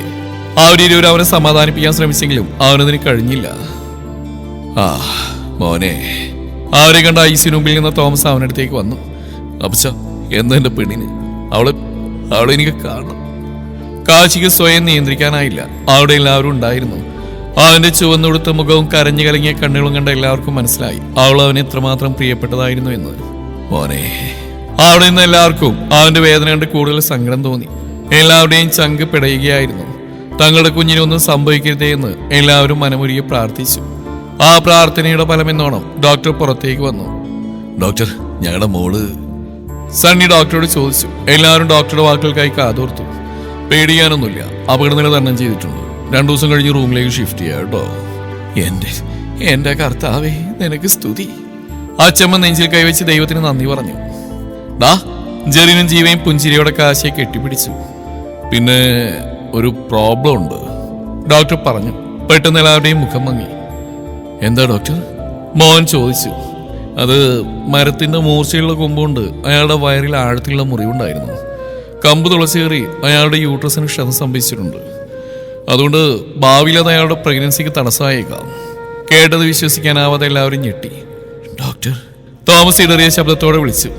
അവരിരുവരും അവനെ സമാധാനിപ്പിക്കാൻ ശ്രമിച്ചെങ്കിലും അവനതിന് കഴിഞ്ഞില്ല. മോനെ. അവരെ കണ്ട ഐസിന് മുമ്പിൽ നിന്ന് തോമസ് അവനടുത്തേക്ക് വന്നു. അപ്പച്ച, എന്താ എന്റെ പെണ്ണിന്? അവളെ എനിക്ക് കാണണം. കാശിക്ക് സ്വയം നിയന്ത്രിക്കാനായില്ല. അവിടെ എല്ലാവരും ഉണ്ടായിരുന്നു. അവന്റെ ചുവന്നുടുത്ത മുഖവും കരഞ്ഞു കലങ്ങിയ കണ്ണുകളും കണ്ട എല്ലാവർക്കും മനസ്സിലായി അവൾ അവനെ എത്രമാത്രം പ്രിയപ്പെട്ടതായിരുന്നു എന്ന്. മോനെ. അവിടെ നിന്ന് എല്ലാവർക്കും അവന്റെ വേദന കണ്ട് കൂടുതൽ സങ്കടം തോന്നി. എല്ലാവരുടെയും ചങ്ക് പിടയുകയായിരുന്നു. തങ്ങളുടെ കുഞ്ഞിനൊന്നും സംഭവിക്കരുതേ എന്ന് എല്ലാവരും മനമുരുകി പ്രാർത്ഥിച്ചു. ആ പ്രാർത്ഥനയുടെ ഫലമെന്നോണം ഡോക്ടർ പുറത്തേക്ക് വന്നു. ഡോക്ടർ, ഞങ്ങളുടെ മോള്. സണ്ണി ഡോക്ടറോട് ചോദിച്ചു. എല്ലാവരും ഡോക്ടറുടെ വാക്കുകൾക്കായി കാതോർത്തു. പേടിക്കാനൊന്നുമില്ല, അപകടനില തരണം ചെയ്തിട്ടുണ്ട്. 2 ദിവസം കഴിഞ്ഞ് റൂമിലേക്ക് ഷിഫ്റ്റ് ചെയ്യാം കേട്ടോ. എന്റെ കർത്താവേ, നിനക്ക് സ്തുതി. അച്ചമ്മ നെഞ്ചിൽ കൈവച്ച് ദൈവത്തിന് നന്ദി പറഞ്ഞു. ജെറിനും ജീവയും പുഞ്ചിരിയോടെ കാശിയെ കെട്ടിപ്പിടിച്ചു. പിന്നെ ഒരു പ്രോബ്ലം ഉണ്ട്, ഡോക്ടർ പറഞ്ഞു. പെട്ടെന്ന് എല്ലാവരുടെയും മുഖം മങ്ങി. എന്താ ഡോക്ടർ? മോഹൻ ചോദിച്ചു. അത് മരത്തിന്റെ മൂർച്ചയുള്ള കൊമ്പുകൊണ്ട് അയാളുടെ വയറിൽ ആഴത്തിലുള്ള മുറിവുണ്ടായിരുന്നു. കമ്പ് തുളച്ചേറി അയാളുടെ യൂട്രസിന് ക്ഷതം സംഭവിച്ചിട്ടുണ്ട്. അതുകൊണ്ട് ഭാവിയിൽ അത് അയാളുടെ പ്രഗ്നൻസിക്ക് തടസ്സമായേക്കാം. കേട്ടത് വിശ്വസിക്കാനാവാതെ എല്ലാവരും ഞെട്ടി. ഡോക്ടർ, തോമസ് ഇടറിയ ശബ്ദത്തോടെ വിളിച്ചു.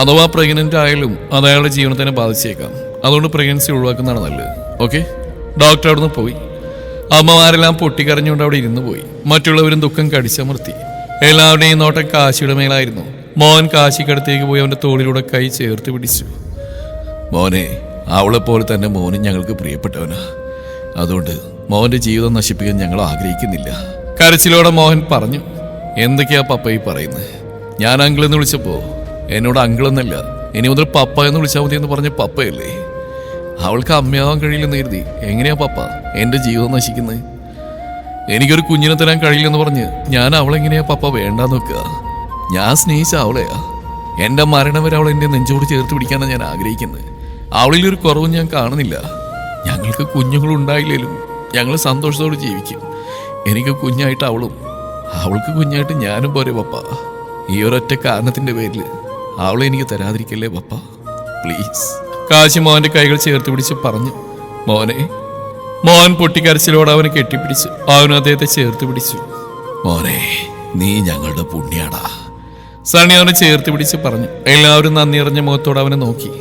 അഥവാ പ്രഗ്നന്റ് ആയാലും അത് അയാളുടെ ജീവനെ തന്നെ ബാധിച്ചേക്കാം. അതുകൊണ്ട് പ്രഗ്നൻസി ഒഴിവാക്കുന്നതാണ് നല്ലത്. ഓക്കെ? ഡോക്ടർ അവിടുന്ന് പോയി. അമ്മമാരെല്ലാം പൊട്ടിക്കരഞ്ഞുകൊണ്ട് അവിടെ ഇരുന്നു പോയി. മറ്റുള്ളവരും ദുഃഖം കടിച്ചമർത്തി. എല്ലാവരുടെയും നോട്ടം കാശിയുടെ മേലായിരുന്നു. മോഹൻ കാശിക്കടുത്തേക്ക് പോയി അവന്റെ തോളിലൂടെ കൈ ചേർത്ത് പിടിച്ചു. മോനെ, അവളെ പോലെ തന്നെ മോനും ഞങ്ങൾക്ക് പ്രിയപ്പെട്ടവനാ. അതുകൊണ്ട് മോഹന്റെ ജീവിതം നശിപ്പിക്കാൻ ഞങ്ങൾ ആഗ്രഹിക്കുന്നില്ല. കരച്ചിലോടെ മോഹൻ പറഞ്ഞു. എന്തൊക്കെയാ പപ്പ ഈ പറയുന്നത്? ഞാൻ അങ്കിളെന്ന് വിളിച്ചപ്പോ എന്നോട് അങ്കിളെന്നല്ല, ഇനി മുതൽ പപ്പ എന്ന് വിളിച്ചാൽ മതി എന്ന് പറഞ്ഞ പപ്പയല്ലേ? അവൾക്ക് അമ്മയാവാൻ കഴിയില്ലെന്ന് കരുതി എങ്ങനെയാ പപ്പ എന്റെ ജീവിതം നശിക്കുന്നത്? എനിക്കൊരു കുഞ്ഞിനെ തരാൻ കഴിയില്ലെന്ന് പറഞ്ഞ് ഞാൻ അവളെങ്ങനെയാ പപ്പ വേണ്ടാന്ന് വെക്കുക? ഞാൻ സ്നേഹിച്ച അവളെയാ. എന്റെ മരണം വരെ അവൾ എന്റെ നെഞ്ചോട് ചേർത്ത് പിടിക്കാനാണ് ഞാൻ ആഗ്രഹിക്കുന്നത്. അവളിലൊരു കുറവും ഞാൻ കാണുന്നില്ല. ഞങ്ങൾക്ക് കുഞ്ഞുങ്ങളുണ്ടായില്ലേലും ഞങ്ങൾ സന്തോഷത്തോടെ ജീവിക്കും. എനിക്ക് കുഞ്ഞായിട്ട് അവളും, അവൾക്ക് കുഞ്ഞായിട്ട് ഞാനും പോരെ പപ്പ. ഈ ഒരൊറ്റ കാരണത്തിന്റെ പേരിൽ അവളെ എനിക്ക് തരാതിരിക്കല്ലേ പപ്പ, പ്ലീസ്. കാശി മോഹന്റെ കൈകൾ ചേർത്ത് പിടിച്ച് പറഞ്ഞു. മോനെ. മോഹൻ പൊട്ടിക്കരച്ചിലോടെ അവനെ കെട്ടിപ്പിടിച്ചു. അവനും അദ്ദേഹത്തെ ചേർത്ത് പിടിച്ചു. മോനെ, നീ ഞങ്ങളുടെ പുണ്യാടാ, സണ്ണി അവനെ ചേർത്ത് പിടിച്ച് പറഞ്ഞു. എല്ലാവരും നന്ദി അറിഞ്ഞ മുഖത്തോടെ അവനെ നോക്കി.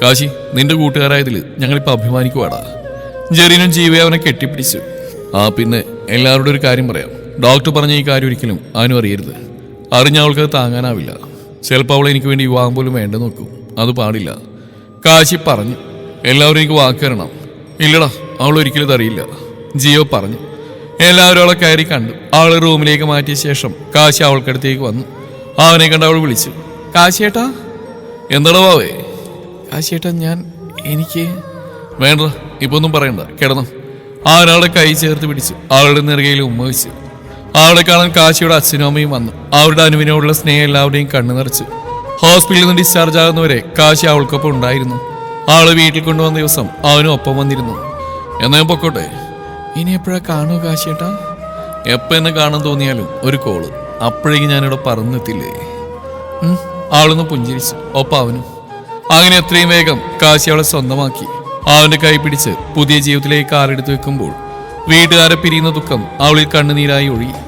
കാശി, നിന്റെ കൂട്ടുകാരായതിൽ ഞങ്ങളിപ്പോ അഭിമാനിക്കുവാടാ. ജെറിനും ജീവയെ അവനെ കെട്ടിപ്പിടിച്ചു. പിന്നെ എല്ലാവരോടും ഒരു കാര്യം പറയാം. ഡോക്ടർ പറഞ്ഞ ഈ കാര്യം ഒരിക്കലും അവനും അറിയരുത്. അറിഞ്ഞ അവൾക്കത് താങ്ങാനാവില്ല. ചിലപ്പോൾ അവളെ എനിക്ക് വേണ്ടി വിവാഹം പോലും വേണ്ടെന്ന് നോക്കും. അത് പാടില്ല. കാശി പറഞ്ഞു. എല്ലാവരും എനിക്ക് വാക്ക് തരണം. ഇല്ലടാ, അവൾ ഒരിക്കലും ഇതറിയില്ല, ജിയോ പറഞ്ഞു. എല്ലാവരും അവളെ കയറി കണ്ടു. അവളെ റൂമിലേക്ക് മാറ്റിയ ശേഷം കാശി അവൾക്കടുത്തേക്ക് വന്നു. അവനെ കണ്ട് അവൾ വിളിച്ചു. കാശിയേട്ടാ. എന്താടാ വാവേ? കാശിയേട്ടാ, എനിക്ക് വേണ്ട, ഇപ്പൊ ഒന്നും പറയണ്ട, കിടന്നു. അവനവളെ കൈ ചേർത്ത് പിടിച്ചു. അവളുടെ നെറുകയിൽ ഉമ്മ വെച്ചു. അവളെ കാണാൻ കാശിയുടെ അച്ഛനും അമ്മയും വന്നു. അവരുടെ അനുവിനോടുള്ള സ്നേഹം എല്ലാവരുടെയും കണ്ണു നിറച്ചു. ഹോസ്പിറ്റലിൽ നിന്ന് ഡിസ്ചാർജ് ആകുന്നവരെ കാശി അവൾക്കൊപ്പം ഉണ്ടായിരുന്നു. അവളെ വീട്ടിൽ കൊണ്ടുവന്ന ദിവസം അവനും ഒപ്പം വന്നിരുന്നു. എന്നാ ഞാൻ പൊക്കോട്ടെ? ഇനി എപ്പോഴാ കാണുക കാശിയേട്ടാ? എപ്പോൾ എന്നെ കാണാൻ തോന്നിയാലും ഒരു കോള്. അപ്പോഴേക്കും ഞാനിവിടെ പറന്നെത്തില്ലേ? അവളൊന്ന് പുഞ്ചിരിച്ചു. ഒപ്പം അവനും. അങ്ങനെ എത്രയും വേഗം കാശി അവളെ സ്വന്തമാക്കി. അവന്റെ കൈ പിടിച്ച് പുതിയ ജീവിതത്തിലേക്ക് കാലെടുത്ത് വെക്കുമ്പോൾ വീട്ടുകാരെ പിരിയുന്ന ദുഃഖം അവളിൽ കണ്ണുനീരായി ഒഴുകി.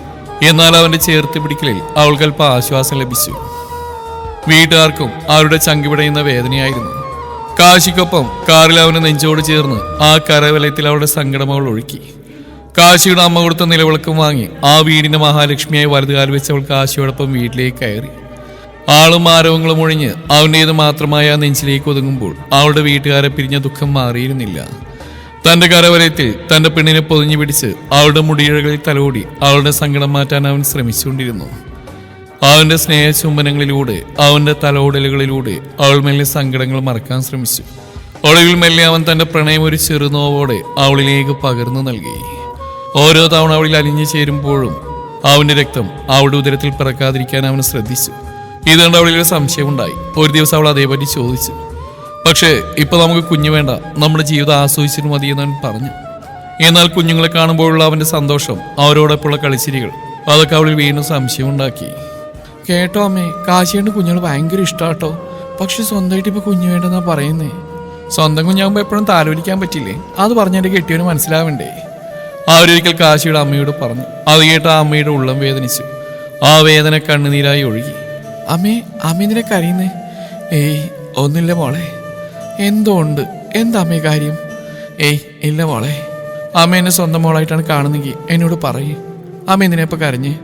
എന്നാൽ അവന്റെ ചേർത്ത് പിടിക്കലിൽ അവൾക്ക് അല്പം ആശ്വാസം ലഭിച്ചു. വീട്ടുകാർക്കും അവരുടെ ചങ്കിപിടയുന്ന വേദനയായിരുന്നു. കാശിക്കൊപ്പം കാറിൽ അവന് നെഞ്ചോട് ചേർന്ന് ആ കരവലയത്തിൽ അവളുടെ സങ്കടം അവൾ ഒഴുക്കി. കാശിയുടെ അമ്മ കൊടുത്ത നിലവിളക്കം വാങ്ങി ആ വീടിന്റെ മഹാലക്ഷ്മിയായി വലതുകാൽ വെച്ച് അവൾ കാശിയോടൊപ്പം വീട്ടിലേക്ക് കയറി. ആളും ആരവങ്ങളും ഒഴിഞ്ഞ് അവൻ്റേത് മാത്രമായ ആ നെഞ്ചിലേക്ക് ഒതുങ്ങുമ്പോൾ അവളുടെ വീട്ടുകാരെ പിരിഞ്ഞ ദുഃഖം മാറിയിരുന്നില്ല. തന്റെ കരവലയത്തിൽ തന്റെ പെണ്ണിനെ പൊതിഞ്ഞു പിടിച്ച് അവളുടെ മുടിയിഴകളിൽ തലോടി അവളുടെ സങ്കടം മാറ്റാൻ അവൻ ശ്രമിച്ചുകൊണ്ടിരുന്നു. അവന്റെ സ്നേഹചുംബനങ്ങളിലൂടെ അവന്റെ തലോടലുകളിലൂടെ അവൾ മെല്ലെ സങ്കടങ്ങൾ മറക്കാൻ ശ്രമിച്ചു. ഒടുവിൽ മെല്ലെ അവൻ തന്റെ പ്രണയം ഒരു ചെറുനോവോടെ അവളിലേക്ക് പകർന്നു നൽകി. ഓരോ തവണ അവളിൽ അലിഞ്ഞു ചേരുമ്പോഴും അവന്റെ രക്തം അവളുടെ ഉദരത്തിൽ പിറക്കാതിരിക്കാൻ അവൻ ശ്രദ്ധിച്ചു. ഇതുകൊണ്ട് അവളിലൊരു സംശയമുണ്ടായി. ഒരു ദിവസം അവൾ അതേപറ്റി ചോദിച്ചു. പക്ഷേ ഇപ്പൊ നമുക്ക് കുഞ്ഞു വേണ്ട, നമ്മുടെ ജീവിതം ആസ്വദിച്ചിട്ട് മതിയെന്ന് അവൻ പറഞ്ഞു. എന്നാൽ കുഞ്ഞുങ്ങളെ കാണുമ്പോഴുള്ള അവന്റെ സന്തോഷം, അവരോടൊപ്പമുള്ള കളിച്ചിരികൾ, അതൊക്കെ അവളിൽ വീണ്ടും സംശയമുണ്ടാക്കി. കേട്ടോ അമ്മേ, കാശിയുടെ കുഞ്ഞുങ്ങൾ ഭയങ്കര ഇഷ്ടാട്ടോ. പക്ഷെ സ്വന്തമായിട്ട് ഇപ്പൊ കുഞ്ഞു വേണ്ടെന്നാ പറയുന്നേ. സ്വന്തം കുഞ്ഞാകുമ്പോ എപ്പോഴും താലോലിക്കാൻ പറ്റില്ലേ? അത് പറഞ്ഞെന്റെ കെട്ടിയവന് മനസ്സിലാവണ്ടേ? അവരൊരിക്കൽ കാശിയുടെ അമ്മയോട് പറഞ്ഞു. അത് കേട്ട ആ അമ്മയുടെ ഉള്ളം വേദനിച്ചു. ആ വേദന കണ്ണുനീരായി ഒഴുകി. അമ്മേ, അമ്മ ഇതിനെ കരയുന്നേ? ഏയ് ഒന്നില്ല മോളെ. എന്തോ ഉണ്ട്. എന്താ അമ്മേ കാര്യം? ഏയ് ഇല്ല മോളെ. അമ്മ എന്നെ സ്വന്തം മോളായിട്ടാണ് കാണുന്നെങ്കിൽ എന്നോട് പറയേ. അമ്മ എന്തിനെപ്പോ കരഞ്ഞേ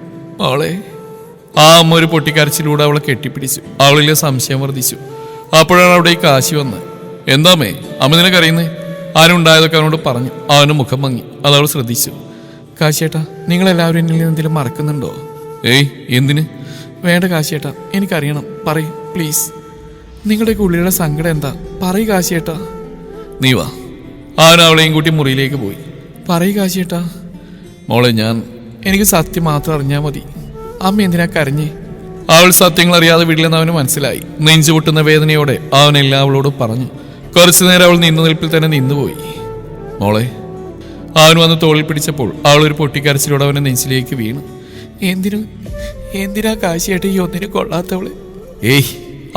മോളെ? ആ അമ്മ ഒരു പൊട്ടിക്കരച്ചിലൂടെ അവളെ കെട്ടിപ്പിടിച്ചു. അവളിലെ സംശയം വർദ്ധിച്ചു. അപ്പോഴാണ് അവിടെ ഈ കാശി വന്ന്. എന്താമ്മേ അമ്മ ഇതിനെ കരയുന്നേ? ആരുണ്ടായതൊക്കെ അവനോട് പറഞ്ഞു. അവന് മുഖം മങ്ങി. അത് അവൾ ശ്രദ്ധിച്ചു. കാശിയേട്ടാ, നിങ്ങളെല്ലാവരും എന്നിൽ എന്തെങ്കിലും മറക്കുന്നുണ്ടോ? ഏയ് എന്തിന്? വേണ്ട കാശിയേട്ടാ, എനിക്കറിയണം. പറയൂ പ്ലീസ്. നിങ്ങളുടെയൊക്കെ ഉള്ളിലുള്ള സങ്കടം എന്താ? പറയൂ കാശിയേട്ടാ. നീ വാ. അവൻ അവളെയും കൂട്ടി മുറിയിലേക്ക് പോയി. പറയൂ കാശിയേട്ടാ. മോളെ, എനിക്ക് സത്യം മാത്രം അറിഞ്ഞാൽ മതി. അമ്മ എന്തിനാ കരഞ്ഞേ? അവൾ സത്യങ്ങൾ അറിയാതെ വീട്ടിലെന്ന് അവന് മനസ്സിലായി. നെഞ്ചു പൊട്ടുന്ന വേദനയോടെ അവൻ എല്ലാം അവളോട് പറഞ്ഞു. കുറച്ചു നേരം അവൾ നിന്നു നിൽപ്പിൽ തന്നെ നിന്നുപോയി. മോളെ, അവൻ വന്ന് തോളിൽ പിടിച്ചപ്പോൾ അവൾ ഒരു പൊട്ടിക്കരച്ചിലൂടെ അവന്റെ നെഞ്ചിലേക്ക് വീണു. എന്തിനാ കാശിയായിട്ട് ഈ ഒന്നിനും കൊള്ളാത്തവള്? ഏയ്,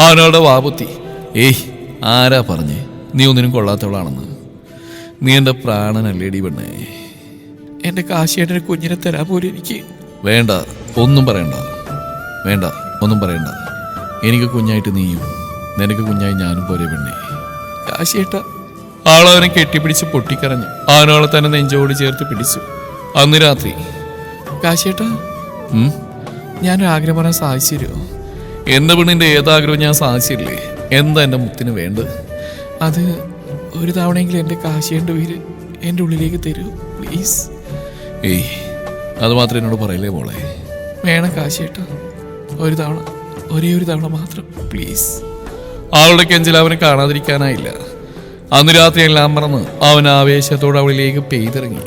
അവനവളുടെ വാപുത്തി. ഏയ്, ആരാ പറഞ്ഞേ നീ ഒന്നിനും കൊള്ളാത്തവളാണെന്ന്? നീ എന്റെ പ്രാണനല്ലേടി പെണ്ണേ. എന്റെ കാശിയേട്ടന് കുഞ്ഞിനെ തരാൻ പോലും എനിക്ക് വേണ്ട. ഒന്നും പറയണ്ട. വേണ്ട, ഒന്നും പറയണ്ട. എനിക്ക് കുഞ്ഞായിട്ട് നീയും, നിനക്ക് കുഞ്ഞായി ഞാനും പോരെ പെണ്ണേ. കാശിയേട്ട. ആളവനെ കെട്ടിപ്പിടിച്ച് പൊട്ടിക്കരഞ്ഞു. അവനവളെ തന്നെ നെഞ്ചോട് ചേർത്ത് പിടിച്ചു. അന്ന് രാത്രി. കാശിയേട്ട, ഞാനൊരു ആഗ്രഹം പറയാൻ സാധിച്ചു തരുമോ? എന്റെ പെണ്ണിന്റെ ഏതാഗ്രഹം ഞാൻ സാധിച്ചില്ലേ? എന്താ എന്റെ മുത്തിന് വേണ്ടത്? അത് ഒരു തവണയെങ്കിലും എന്റെ കാശിയേന്റെ പേര് എന്റെ ഉള്ളിലേക്ക് തരൂ പ്ലീസ്. ഏയ്, അത് മാത്രം എന്നോട് പറയല്ലേ മോളെ. വേണം കാശിയേട്ട, ഒരു തവണ, ഒരേ ഒരു തവണ മാത്രം പ്ലീസ്. അവളുടെ കെഞ്ചിൽ അവനെ കാണാതിരിക്കാനായില്ല. അന്ന് രാത്രി എല്ലാം മറന്ന് അവൻ ആവേശത്തോടെ അവളിലേക്ക് പെയ്തിറങ്ങി.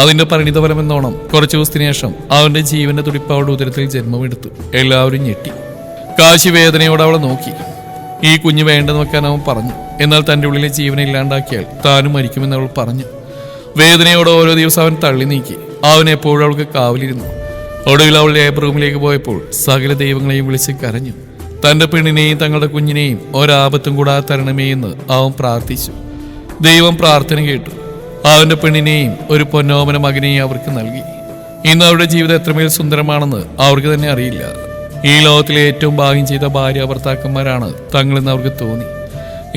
അതിന്റെ പരിണിതഫലമെന്നോണം കുറച്ചു ദിവസത്തിന് ശേഷം അവന്റെ ജീവന്റെ തുടിപ്പ് അവളുടെ ഉദരത്തിൽ ജന്മമെടുത്തു. എല്ലാവരും ഞെട്ടി. കാശി വേദനയോടെ അവളെ നോക്കി. ഈ കുഞ്ഞ് വേണ്ടെന്ന് വെക്കാൻ അവൻ പറഞ്ഞു. എന്നാൽ തന്റെ ഉള്ളിലെ ജീവനെ ഇല്ലാണ്ടാക്കിയാൽ താനും മരിക്കുമെന്ന് അവൾ പറഞ്ഞു. വേദനയോടെ ഓരോ ദിവസം അവൻ തള്ളി നീക്കി. അവൻ എപ്പോഴും അവൾക്ക് കാവലിരുന്നു. ഒടുവിൽ അവൾ ലേബർ റൂമിലേക്ക് പോയപ്പോൾ സകല ദൈവങ്ങളെയും വിളിച്ച് കരഞ്ഞു. തന്റെ പെണ്ണിനെയും തങ്ങളുടെ കുഞ്ഞിനെയും ഒരാപത്തും കൂടാതെ തരണമേ എന്ന് അവൻ പ്രാർത്ഥിച്ചു. ദൈവം പ്രാർത്ഥന കേട്ടു. അവന്റെ പെണ്ണിനെയും ഒരു പൊന്നോമന മകനെയും അവർക്ക് നൽകി. ഇന്ന് അവരുടെ ജീവിതം എത്രമേൽ സുന്ദരമാണെന്ന് അവർക്ക് തന്നെ അറിയില്ല. ഈ ലോകത്തിലെ ഏറ്റവും ഭാഗ്യം ചെയ്ത ഭാര്യ ഭർത്താക്കന്മാരാണ് തങ്ങളെന്ന് അവർക്ക് തോന്നി.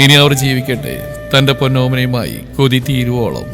ഇനി അവർ ജീവിക്കട്ടെ, തന്റെ പൊന്നോമനയുമായി കൊതി തീരുവോളം.